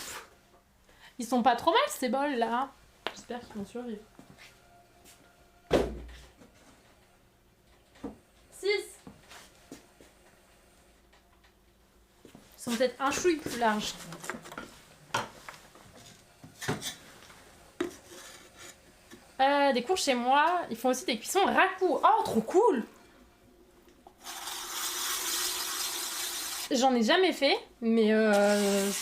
Ils sont pas trop mal ces bols là. J'espère qu'ils vont survivre. 6. Ils sont peut-être un chouille plus larges. Des cours chez moi, ils font aussi des cuissons raku. Oh, trop cool! J'en ai jamais fait, mais je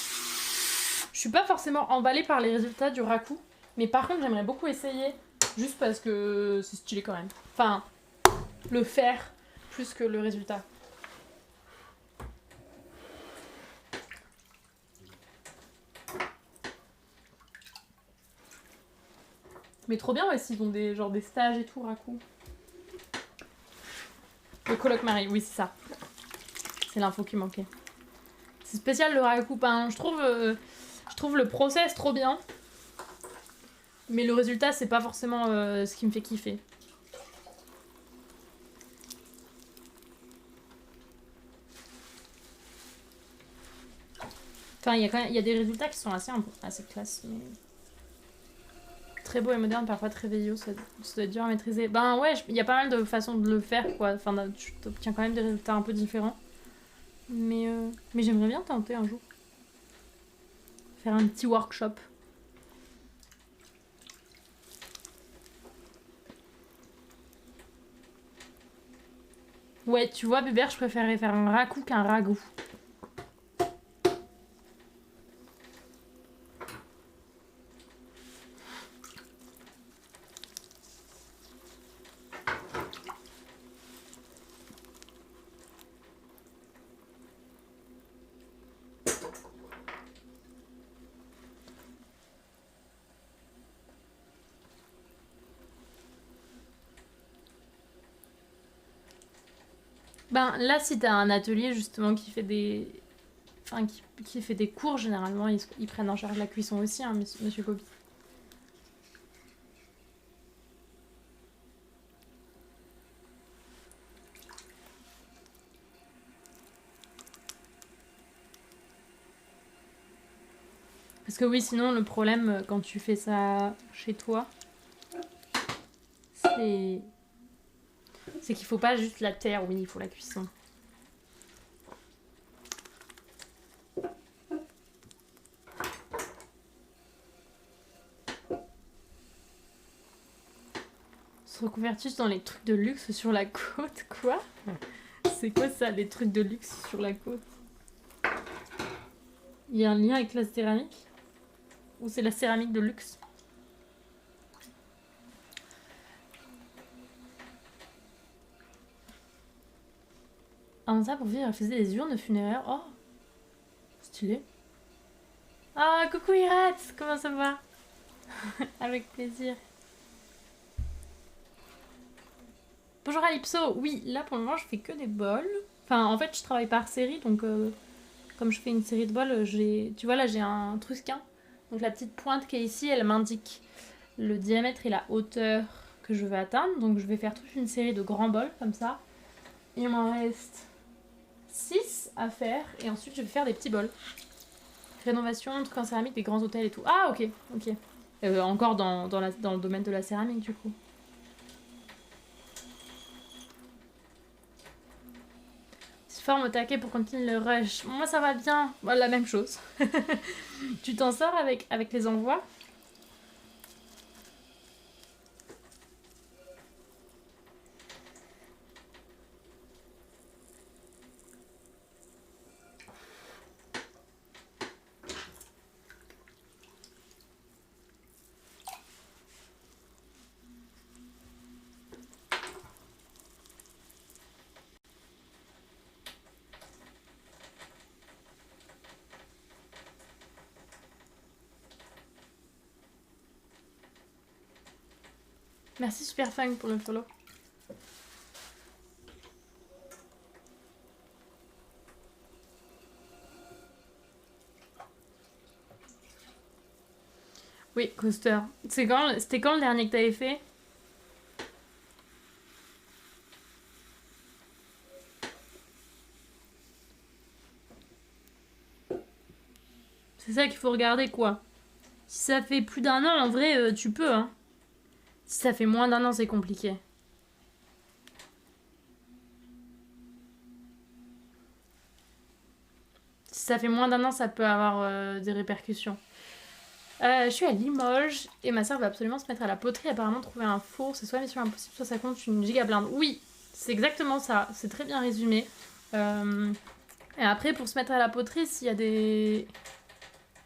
suis pas forcément emballée par les résultats du raku. Mais par contre, j'aimerais beaucoup essayer, juste parce que c'est stylé quand même. Enfin, le faire plus que le résultat. Mais trop bien, ouais, s'ils ont des stages et tout, raku. Le coloc Marie, oui, c'est ça. C'est l'info qui manquait. C'est spécial le raku, hein. Je trouve le process trop bien. Mais le résultat, c'est pas forcément ce qui me fait kiffer. Enfin, il y a des résultats qui sont assez classe. Mais... très beau et moderne, parfois très vieillot, ça doit être dur à maîtriser. Ben ouais, il y a pas mal de façons de le faire, quoi. Enfin, tu obtiens quand même des résultats un peu différents. Mais j'aimerais bien tenter un jour. Faire un petit workshop. Ouais, tu vois, Bébert, je préférerais faire un raku qu'un ragoût. Ben là, si t'as un atelier justement qui fait des... Enfin, qui fait des cours, généralement, ils prennent en charge la cuisson aussi, hein, monsieur Kobe. Parce que oui, sinon, le problème, quand tu fais ça chez toi, c'est qu'il faut pas juste la terre, oui, il faut la cuisson. Se reconvertissent dans les trucs de luxe sur la côte, quoi? C'est quoi ça, les trucs de luxe sur la côte? Il y a un lien avec la céramique? Ou c'est la céramique de luxe? Avant ça, pour vivre, elle faisait des urnes funéraires. Oh, stylé. Ah, coucou Irat, comment ça va? Avec plaisir. Bonjour Alypso. Oui, là pour le moment, je fais que des bols. Enfin, en fait, je travaille par série, donc comme je fais une série de bols, tu vois là, j'ai un trusquin. Donc la petite pointe qui est ici, elle m'indique le diamètre et la hauteur que je veux atteindre. Donc je vais faire toute une série de grands bols comme ça. Il m'en reste 6 à faire et ensuite je vais faire des petits bols. Rénovation, trucs en céramique, des grands hôtels et tout. Ah ok, ok. Encore dans le domaine de la céramique du coup. Forme au taquet pour continuer le rush. Moi ça va bien, bon, la même chose. Tu t'en sors avec les envois? Merci Superfang pour le follow. Oui, Coaster. C'était quand le dernier que t'avais fait? C'est ça qu'il faut regarder quoi. Si ça fait plus d'1 an, en vrai, tu peux, hein. Si ça fait moins d'1 an, c'est compliqué. Si ça fait moins d'1 an, ça peut avoir des répercussions. Je suis à Limoges et ma soeur va absolument se mettre à la poterie. Apparemment, trouver un four, c'est soit mission impossible, soit ça compte une gigablinde. Oui, c'est exactement ça. C'est très bien résumé. Et après, pour se mettre à la poterie, s'il y a des...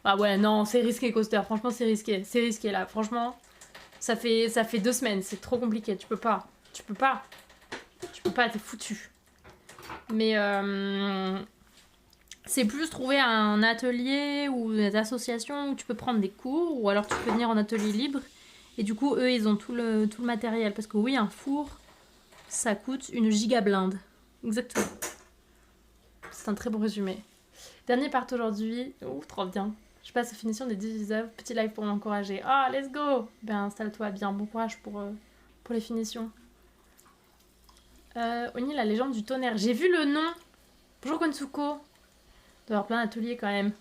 Ah ouais, non, c'est risqué, Coaster. Franchement, c'est risqué. C'est risqué, là. Franchement, ça fait 2 semaines. C'est trop compliqué. Tu peux pas. Tu peux pas. T'es foutu. Mais c'est plus trouver un atelier ou des associations où tu peux prendre des cours, ou alors tu peux venir en atelier libre. Et du coup, eux, ils ont tout le matériel. Parce que oui, un four, ça coûte une gigablinde. Exactement. C'est un très bon résumé. Dernier part aujourd'hui. Ouh, trop bien. Je passe aux finitions des 18 œuvres. Petit live pour m'encourager. Ah, oh, let's go. Ben, installe-toi bien. Bon courage pour les finitions. Oni, la légende du tonnerre. J'ai vu le nom. Bonjour Konsuko. Il doit y avoir plein d'ateliers quand même.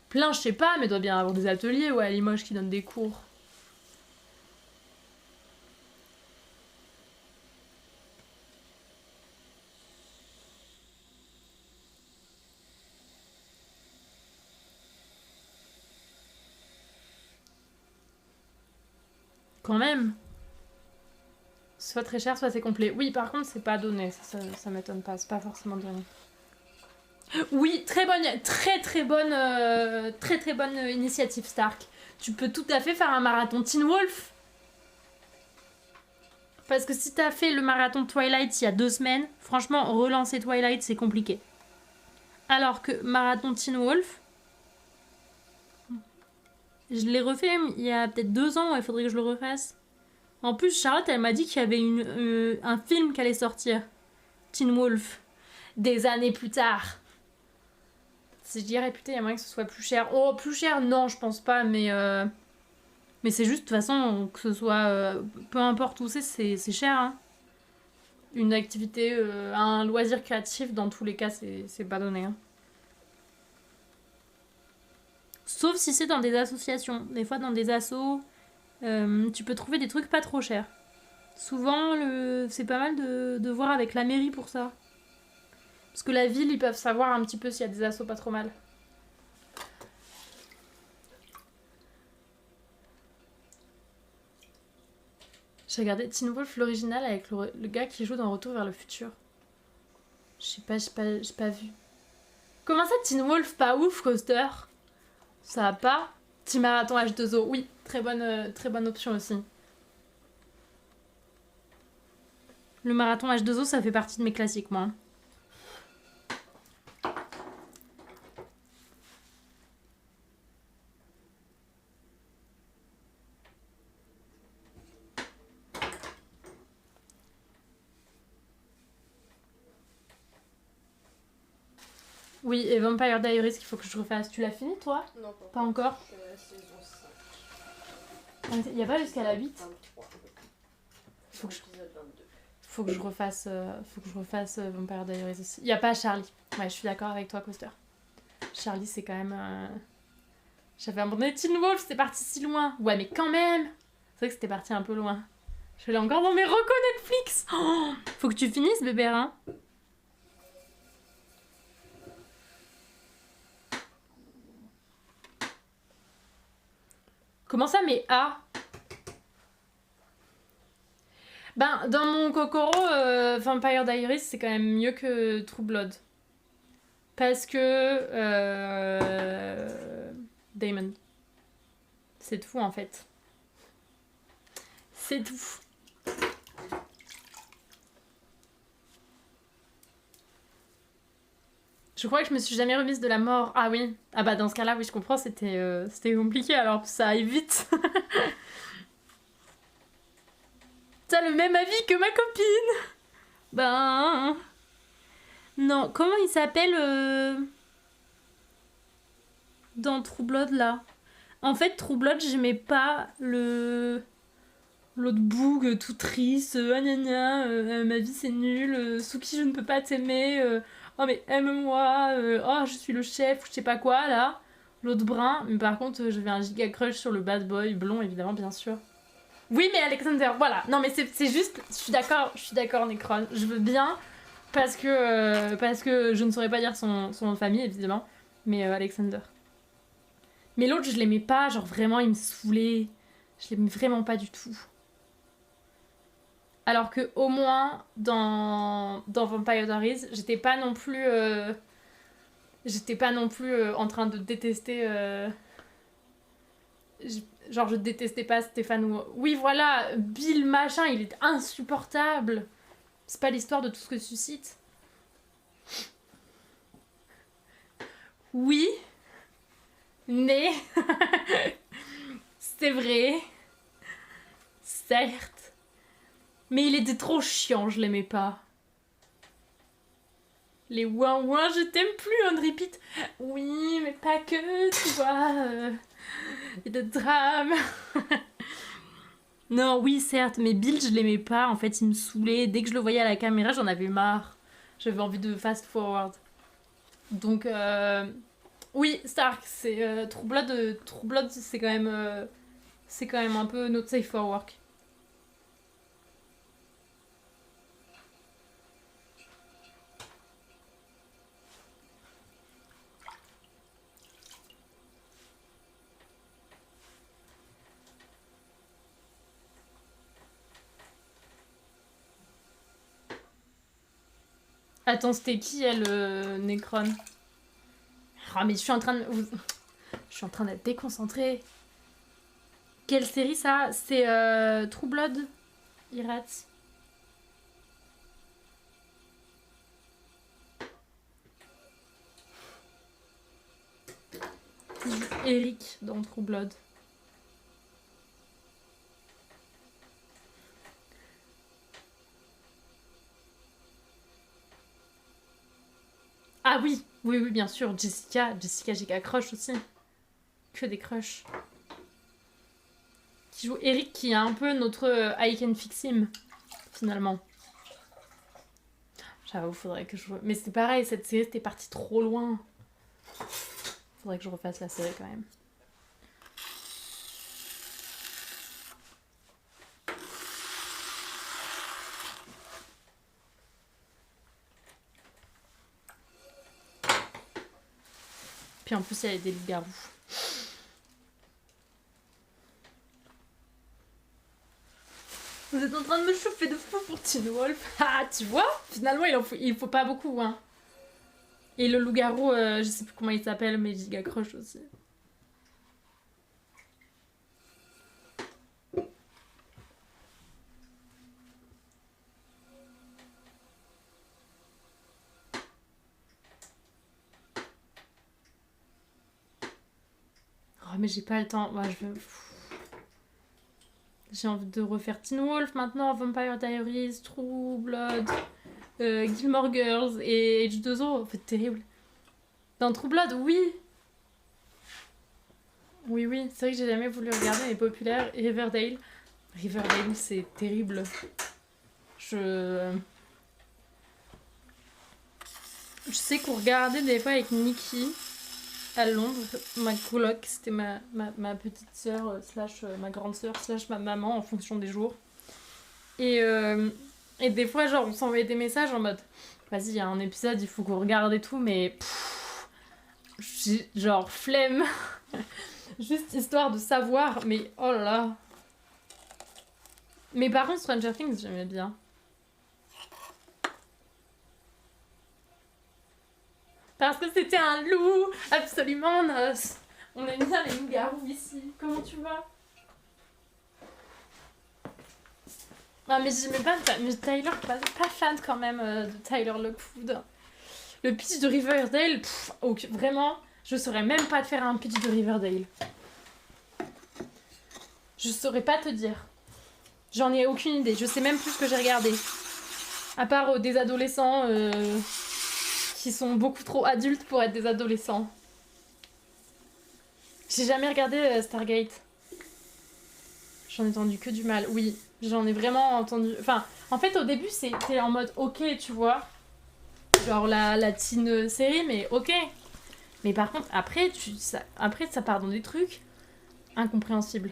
Plein, je sais pas, mais il doit bien avoir des ateliers à Limoges qui donnent des cours. Quand même. Soit très cher, soit c'est complet. Oui, par contre, c'est pas donné. Ça m'étonne pas. C'est pas forcément donné. Oui, très bonne initiative, Stark. Tu peux tout à fait faire un marathon Teen Wolf. Parce que si t'as fait le marathon Twilight il y a 2 semaines, franchement, relancer Twilight, c'est compliqué. Alors que marathon Teen Wolf, je l'ai refait il y a peut-être 2 ans, il faudrait que je le refasse. En plus, Charlotte, elle m'a dit qu'il y avait un film qui allait sortir. Teen Wolf. des années plus tard. Si je dirais putain, il y a moyen que ce soit plus cher. Oh, plus cher, non, je pense pas, mais c'est juste, de toute façon, que ce soit... peu importe où c'est cher, hein. Une activité, un loisir créatif, dans tous les cas, c'est pas donné, hein. Sauf si c'est dans des associations. Des fois, dans des assos, tu peux trouver des trucs pas trop chers. Souvent, c'est pas mal de voir avec la mairie pour ça. Parce que la ville, ils peuvent savoir un petit peu s'il y a des assos pas trop mal. J'ai regardé Teen Wolf l'original avec le gars qui joue dans Retour vers le futur. Je sais pas, j'ai pas vu. Comment ça, Teen Wolf pas ouf, Coaster? Ça va pas? Petit marathon H2O, oui, très bonne option aussi. Le marathon H2O, ça fait partie de mes classiques, moi. Oui, et Vampire Diaries qu'il faut que je refasse. Tu l'as fini, toi? Non, Pas encore. Je suis à la saison 5. Il y a pas jusqu'à la 8? 23. Faut que je... Épisode 22. Faut que je refasse Vampire Diaries aussi. Y a pas Charlie. Ouais, je suis d'accord avec toi, Coaster. Charlie, c'est quand même... J'avais abandonné Teen Wolf, c'était parti si loin. Ouais, mais quand même. C'est vrai que c'était parti un peu loin. Je l'ai encore dans mes recos Netflix. Oh, faut que tu finisses, bébé, hein. Comment ça, mais Ben, dans mon Kokoro, Vampire Diaries, c'est quand même mieux que True Blood. Parce que... Damon. C'est tout, en fait. C'est tout. Je crois que je me suis jamais remise de la mort. Ah oui. Ah bah dans ce cas-là, oui, je comprends, c'était compliqué, alors ça aille vite. T'as le même avis que ma copine. Ben... Non, comment il s'appelle dans True Blood, là? En fait, True Blood, j'aimais pas l'autre boug tout triste, ma vie c'est nul, Suki je ne peux pas t'aimer, oh mais aime-moi, oh je suis le chef, ou je sais pas quoi là. L'autre brun, mais par contre j'avais un giga crush sur le bad boy blond évidemment bien sûr. Oui mais Alexander, voilà, non mais c'est juste, je suis d'accord Necron, je veux bien, parce que je ne saurais pas dire son nom de famille évidemment, mais Alexander. Mais l'autre je l'aimais pas, genre vraiment il me saoulait, je l'aimais vraiment pas du tout. Alors que au moins dans Vampire Diaries, j'étais pas non plus en train de détester genre je détestais pas Stéphane ou oui voilà, Bill machin, il est insupportable. C'est pas l'histoire de tout ce que suscite. Oui, mais c'est vrai. Certes. Mais il était trop chiant, je l'aimais pas. Les ouin ouin, je t'aime plus, on repeat. Oui, mais pas que, tu vois. Et de drame. Non, oui, certes, mais Bill, je l'aimais pas. En fait, il me saoulait. Dès que je le voyais à la caméra, j'en avais marre. J'avais envie de fast forward. Donc, oui, Stark, c'est True Blood, c'est quand même un peu not safe for work. Attends, c'était qui, elle, Necron? Ah, mais je suis en train d'être déconcentrée. Quelle série, ça? C'est True Blood, Irat. Eric dans True Blood. Ah oui, oui, bien sûr, Jessica, giga crush aussi. Que des crushs. Qui joue Eric, qui est un peu notre I Can Fix Him, finalement. J'avoue, faudrait que je... Mais c'est pareil, cette série, c'était parti trop loin. Faudrait que je refasse la série, quand même. Puis en plus, il y avait des loups-garous. Vous êtes en train de me chauffer de fou pour Teen Wolf. Ah, tu vois? Finalement, il faut pas beaucoup, hein. Et le loup-garou, je sais plus comment il s'appelle, mais giga crush aussi. Oh, mais j'ai pas le temps. Ouais, j'ai envie de refaire Teen Wolf maintenant, Vampire Diaries, True Blood, Gilmore Girls et H2O. En fait, terrible. Dans True Blood, oui. Oui, c'est vrai que j'ai jamais voulu regarder les populaires. Riverdale. Riverdale, c'est terrible. Je sais qu'on regardait des fois avec Nikki à Londres. Ma coloc, c'était ma petite sœur, slash ma grande sœur, slash ma maman en fonction des jours. Et des fois, genre, on s'envoyait des messages en mode vas-y, il y a un épisode, il faut qu'on regarde et tout, mais genre flemme. Juste histoire de savoir, mais oh là là. Mais par contre, Stranger Things, j'aimais bien. Parce que c'était un loup, absolument noce. On aime bien les loups-garous ici. Comment tu vas? Ah, mais j'aimais pas. Mais Tyler, pas fan quand même de Tyler Lockwood. Le pitch de Riverdale, vraiment, je saurais même pas te faire un pitch de Riverdale. Je saurais pas te dire. J'en ai aucune idée. Je sais même plus ce que j'ai regardé. À part des adolescents qui sont beaucoup trop adultes pour être des adolescents. J'ai jamais regardé Stargate. J'en ai entendu que du mal. Oui, j'en ai vraiment entendu... Enfin, en fait, au début, c'était en mode ok, tu vois. Genre la teen série, mais ok. Mais par contre, après, ça part dans des trucs incompréhensibles.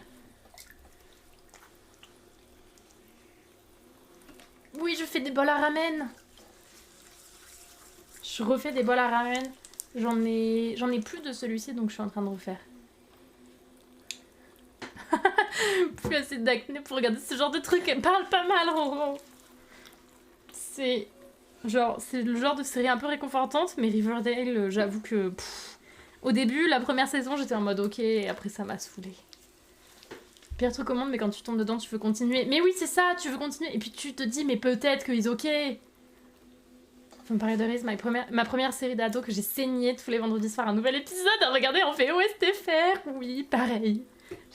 Oui, je fais des bols à ramen. Je refais des bols à ramen. J'en ai plus de celui-ci, donc je suis en train de refaire. Plus assez d'acné pour regarder ce genre de truc. Elle parle pas mal, Roro. C'est le genre de série un peu réconfortante, mais Riverdale, j'avoue que... au début, la première saison, j'étais en mode ok, et après ça m'a saoulée. Pire truc au monde, mais quand tu tombes dedans, tu veux continuer. Mais oui, c'est ça, tu veux continuer. Et puis tu te dis, mais peut-être qu'ils ok. Vampire Diaries, ma première série d'ado que j'ai saigné tous les vendredis soirs, un nouvel épisode à regarder en VOSTFR. Oui, pareil.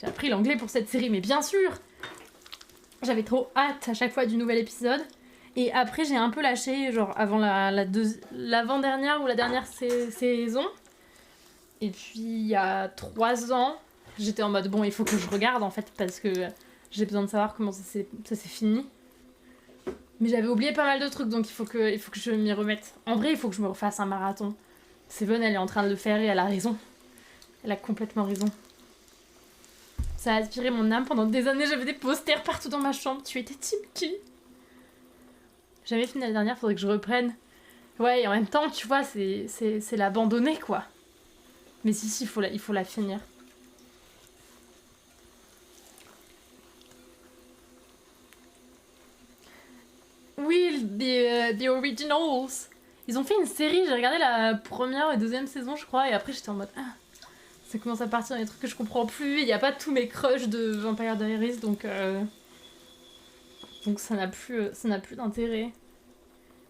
J'ai appris l'anglais pour cette série, mais bien sûr. J'avais trop hâte à chaque fois du nouvel épisode. Et après, j'ai un peu lâché, genre avant l'avant-dernière ou la dernière saison. Et puis, il y a 3 ans, j'étais en mode, bon, il faut que je regarde, en fait, parce que j'ai besoin de savoir comment ça s'est fini. Mais j'avais oublié pas mal de trucs, donc il faut que je m'y remette. En vrai, il faut que je me refasse un marathon. Seven, elle est en train de le faire et elle a raison. Elle a complètement raison. Ça a aspiré mon âme pendant des années, j'avais des posters partout dans ma chambre. Tu étais team qui? J'avais fini la dernière, faudrait que je reprenne. Ouais, et en même temps, tu vois, c'est l'abandonner, quoi. Mais si, il faut la finir. Oui, the Originals. Ils ont fait une série, j'ai regardé la première et deuxième saison, je crois, et après j'étais en mode... Ah, ça commence à partir dans des trucs que je comprends plus, il n'y a pas tous mes crushs de Vampire Diaries, donc ça n'a plus d'intérêt.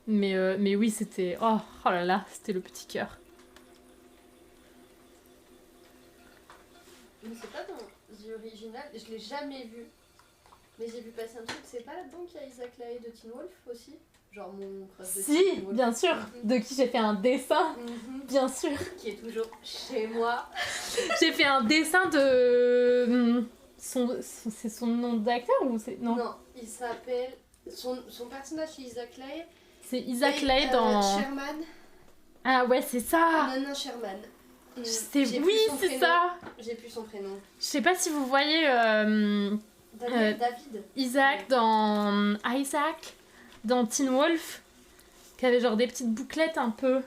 Mais oui, c'était... Oh là là, c'était le petit cœur. Mais c'est pas dans The Original, je l'ai jamais vu. Mais j'ai vu passer un truc, c'est pas là-dedans qu'il y a Isaac Lahaye de Teen Wolf aussi? Genre mon crush de Si, Teen Wolf. bien sûr, de qui j'ai fait un dessin, bien sûr. Qui est toujours chez moi. J'ai fait un dessin de... c'est son nom d'acteur ou c'est... Non, Non, il s'appelle... Son personnage c'est Isaac Lay. c'est Isaac Et, Lay dans... Sherman. Ah ouais, c'est ça. Nana Sherman. C'est... Oui, c'est ça. J'ai plus son prénom. Je sais pas si vous voyez David. Isaac dans Teen Wolf, qui avait genre des petites bouclettes un peu.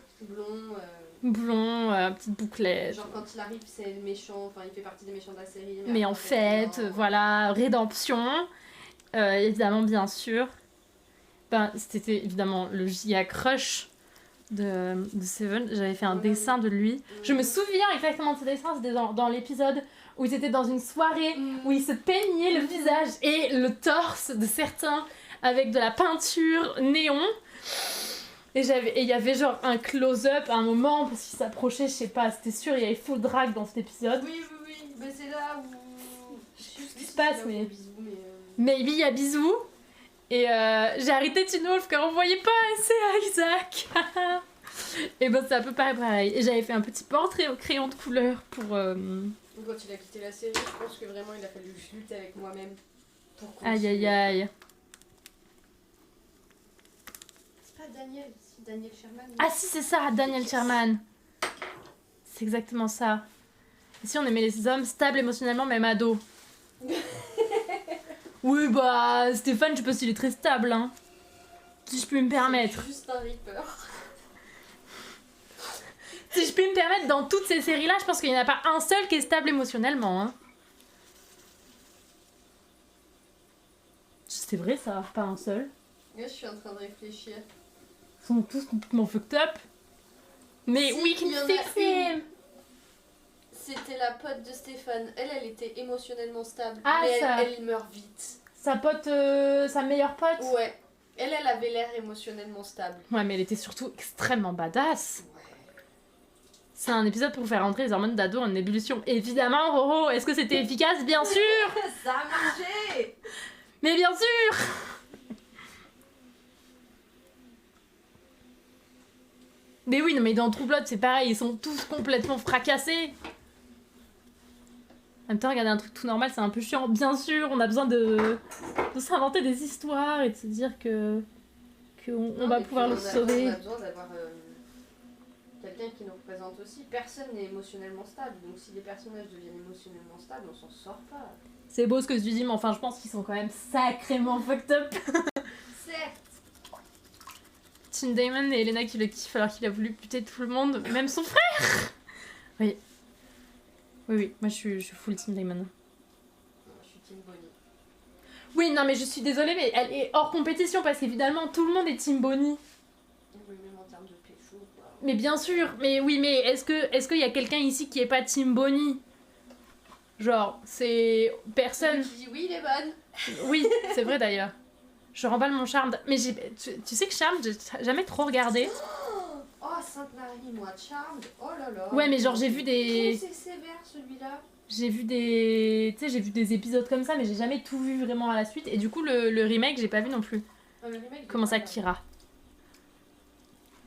Blond, petite bouclette. Genre quand il arrive, c'est le méchant, enfin il fait partie des méchants de la série. Mais en fait, voilà, rédemption, évidemment, bien sûr. Ben, c'était évidemment le giga crush de Seven. J'avais fait un dessin de lui. Je me souviens exactement de ce dessin, c'était dans l'épisode où ils étaient dans une soirée où ils se peignaient le visage et le torse de certains avec de la peinture néon. Et il y avait genre un close-up à un moment parce qu'il s'approchait, je sais pas, c'était sûr, il y avait full drag dans cet épisode. Oui, mais c'est là où... Je sais plus ce qui se passe, mais... Maybe il y a bisous. Et j'ai arrêté Teen Wolf car on voyait pas assez à Isaac. Et ben c'est un peu pareil. Et j'avais fait un petit portrait au crayon de couleur pour... Quand il a quitté la série, je pense que vraiment il a fallu que je lutte avec moi-même pour continuer. Aïe aïe aïe. C'est pas Daniel Sherman. Ah si, c'est ça, Daniel Sherman. C'est exactement ça. Ici on aimait les hommes stables émotionnellement, même ados. Oui bah Stéphane, je sais pas s'il est très stable hein. Si je puis me permettre. C'est juste un Reaper. Si je puis me permettre, dans toutes ces séries là, je pense qu'il n'y en a pas un seul qui est stable émotionnellement hein. C'est vrai ça, pas un seul. Là je suis en train de réfléchir. Ils sont tous complètement fucked up. Mais Si, we il y can en a fix him. C'était la pote de Stéphane. Elle était émotionnellement stable. Ah, mais ça. elle meurt vite. Sa pote, sa meilleure pote. Ouais. Elle avait l'air émotionnellement stable. Ouais, mais elle était surtout extrêmement badass. Ouais. C'est un épisode pour faire rentrer les hormones d'ado en ébullition. Évidemment, Roro, est-ce que c'était efficace? Bien sûr. Ça a marché. Mais bien sûr. Mais oui, non, mais dans True Blood, c'est pareil, ils sont tous complètement fracassés. En même temps, regarder un truc tout normal, c'est un peu chiant. Bien sûr, on a besoin de s'inventer des histoires et de se dire que on va pouvoir le sauver. On a besoin d'avoir quelqu'un qui nous représente aussi. Personne n'est émotionnellement stable, donc si les personnages deviennent émotionnellement stables, on s'en sort pas. C'est beau ce que tu dis, mais enfin, je pense qu'ils sont quand même sacrément fucked up. Certes. Tim Damon et Elena qui le kiffent alors qu'il a voulu buter tout le monde, même son frère. Oui. Oui, moi je suis full Tim Damon. Non, je suis Team Bonnie. Oui, non mais je suis désolée, mais elle est hors compétition parce qu'évidemment tout le monde est Team Bonnie. Oui, même en termes de pécho, quoi. Mais bien sûr, mais oui, mais est-ce qu'il y a quelqu'un ici qui est pas Team Bonnie? Genre, c'est personne. Celui qui dit oui, il est bonne. Oui, c'est vrai d'ailleurs. Je remballe mon Charmed. Mais tu sais que Charmed, j'ai jamais trop regardé. Oh, Sainte-Marie, moi, Charmed. Oh là là. Ouais, mais genre j'ai vu des... C'est sévère celui-là. J'ai vu des... Tu sais, j'ai vu des épisodes comme ça, mais j'ai jamais tout vu vraiment à la suite. Et du coup, le remake, j'ai pas vu non plus. Ah, le remake, Comment ça, Kira?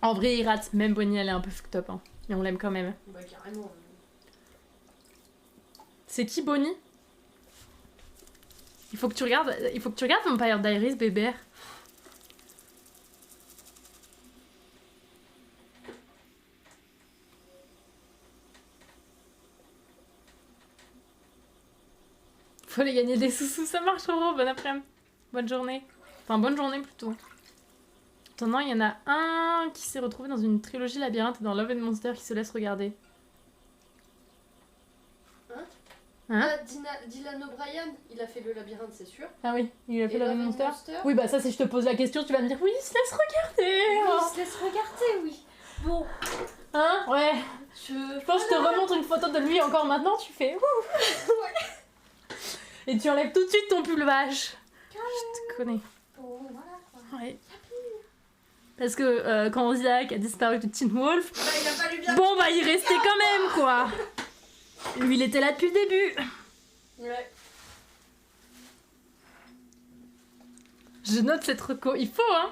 En vrai, il rate. Même Bonnie, elle est un peu fucked up. Hein. Mais on l'aime quand même. Bah, carrément. C'est qui Bonnie? Il faut que tu regardes Vampire Diaries, bébé. Faut aller gagner des sous-sous, ça marche, Roro. Bon après-midi. Bonne journée. Enfin, bonne journée plutôt. Attends, il y en a un qui s'est retrouvé dans une trilogie labyrinthe et dans Love and Monster qui se laisse regarder. Hein? Dylan O'Brien, il a fait le labyrinthe, c'est sûr. Ah oui, il a fait Et Love and Monster. Oui, bah ça, si je te pose la question, tu vas me dire oui, il se laisse regarder. Oui, il se laisse regarder, oui. Bon. Hein? Ouais. Je pense que je te remontre une photo de lui encore maintenant, tu fais ouh. Ouais. Et tu enlèves tout de suite ton pull vache. Je te connais. Bon, voilà quoi. Ouais. Parce que quand Isaac a disparu de Teen Wolf, Bah, il a fallu bien. bon bah il restait quand même quoi. Lui il était là depuis le début. Ouais. Je note cette reco, il faut hein.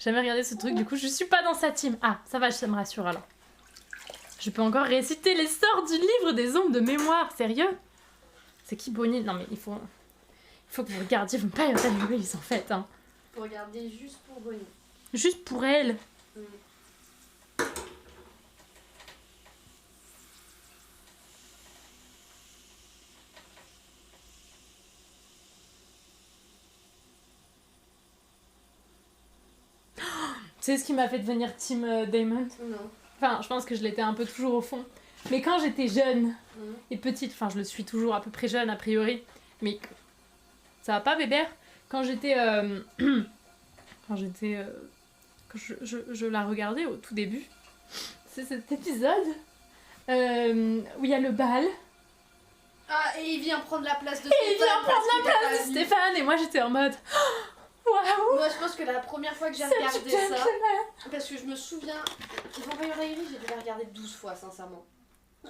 Jamais regardé ce truc, du coup je suis pas dans sa team. Ah, ça va, ça me rassure alors. Je peux encore réciter les sorts du livre des ombres de mémoire, sérieux? C'est qui Bonnie? Non mais il faut que vous regardiez Vampire Diaries en fait. Hein. Faut regarder juste pour Bonnie. Juste pour elle. Mm. Tu sais ce qui m'a fait devenir Team Damon? Non. Enfin, je pense que je l'étais un peu toujours au fond. Mais quand j'étais jeune Mm. et petite, enfin je le suis toujours à peu près jeune a priori, mais ça va pas Bébert? Quand j'étais... quand je la regardais au tout début, c'est cet épisode où il y a le bal. Ah, et il vient prendre la place de Et il vient prendre la place de Stéphane et moi j'étais en mode... Waouh! Moi, je pense que la première fois que j'ai C'est regardé du ça, gentleman. parce que je me souviens, Vampire Diaries, j'ai dû la regarder 12 fois, sincèrement.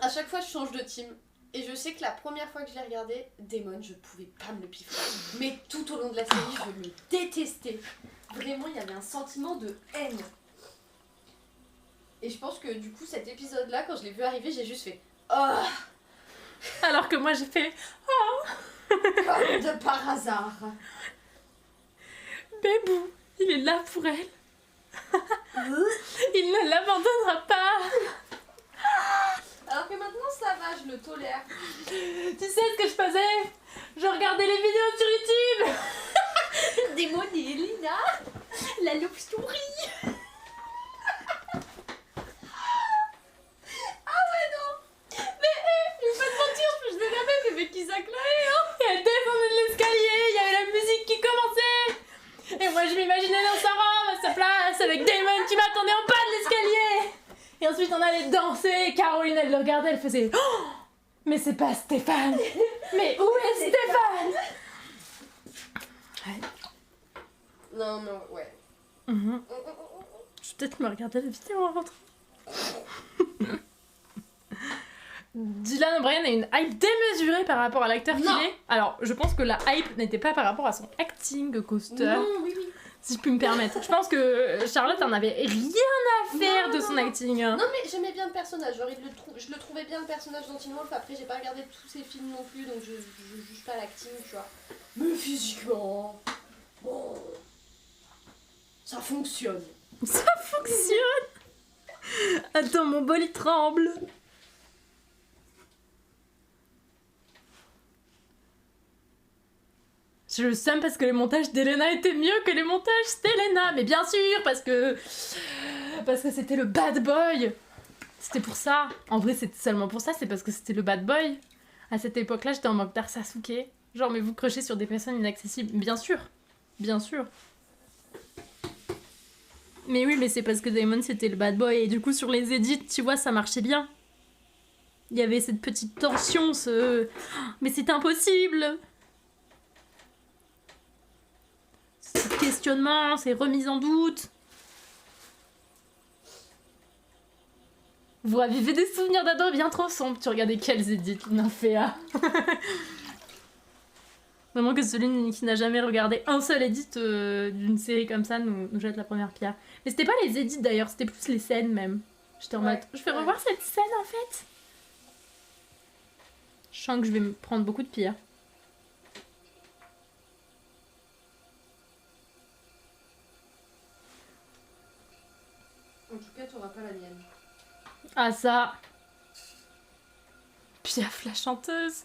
À chaque fois, je change de team. Et je sais que la première fois que je l'ai regardé, Damon, je pouvais pas me le piffrer. Mais tout au long de la série, je le détestais. Vraiment, il y avait un sentiment de haine. Et je pense que du coup, cet épisode-là, quand je l'ai vu arriver, j'ai juste fait oh, Alors que moi j'ai fait... comme de par hasard. Bébou, il est là pour elle. Il ne l'abandonnera pas. Alors que maintenant, ça va, je le tolère. Tu sais ce que je faisais? Je regardais les vidéos sur YouTube. Damon et Elina, la loupe souris. Ah ouais, non. Mais je vais pas te mentir, je faisais la même avec Isaac Lahaye, hein. Et elle descendait de l'escalier, il y avait la musique qui commençait. Et moi je m'imaginais dans sa robe à sa place avec Damon qui m'attendait en bas de l'escalier. Et ensuite on allait danser et Caroline elle le regardait, elle faisait oh, mais c'est pas Stéphane. Mais où est Stéphane? Ouais. Non, mais ouais. Je vais peut-être me regarder la vidéo en rentrant. Dylan O'Brien a une hype démesurée par rapport à l'acteur qu'il Non. est. Alors, je pense que la hype n'était pas par rapport à son acting coaster, Non, oui. si je puis me permettre. Je pense que Charlotte en avait rien à faire de son acting. Hein. Non, mais j'aimais bien le personnage. Genre, je le trouvais bien le personnage dans Teen Wolf. Après, j'ai pas regardé tous ses films non plus, donc je juge pas l'acting, tu vois. Mais physiquement, bon, ça fonctionne. Ça fonctionne. Attends, mon bol il tremble. Je le sens parce que les montages d'Elena étaient mieux que les montages d'Elena. Mais bien sûr, parce que c'était le bad boy. C'était pour ça. En vrai, c'était seulement pour ça. C'est parce que c'était le bad boy. À cette époque-là, j'étais en mode Dark Sasuke. Genre, mais vous crochez sur des personnes inaccessibles. Bien sûr. Bien sûr. Mais oui, mais c'est parce que Damon, c'était le bad boy. Et du coup, sur les edits, tu vois, ça marchait bien. Il y avait cette petite tension, ce... Mais c'est impossible. Ce questionnement, ces remises en doute. Vous ravivez des souvenirs d'ado bien trop sombres. Tu regardais quels edits, Nymphéa. Vraiment que celui qui n'a jamais regardé un seul edit d'une série comme ça nous jette la première pierre. Mais c'était pas les edits d'ailleurs, c'était plus les scènes même. J'étais en mode, je vais revoir cette scène en fait. Je sens que je vais me prendre beaucoup de pierres. En tout cas, t'auras pas la mienne. Ah ça. Piaf la chanteuse.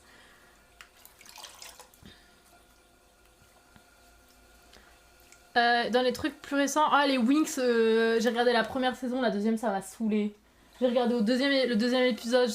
Dans les trucs plus récents, les Winx, j'ai regardé la première saison, la deuxième ça m'a saoulé. J'ai regardé le deuxième épisode,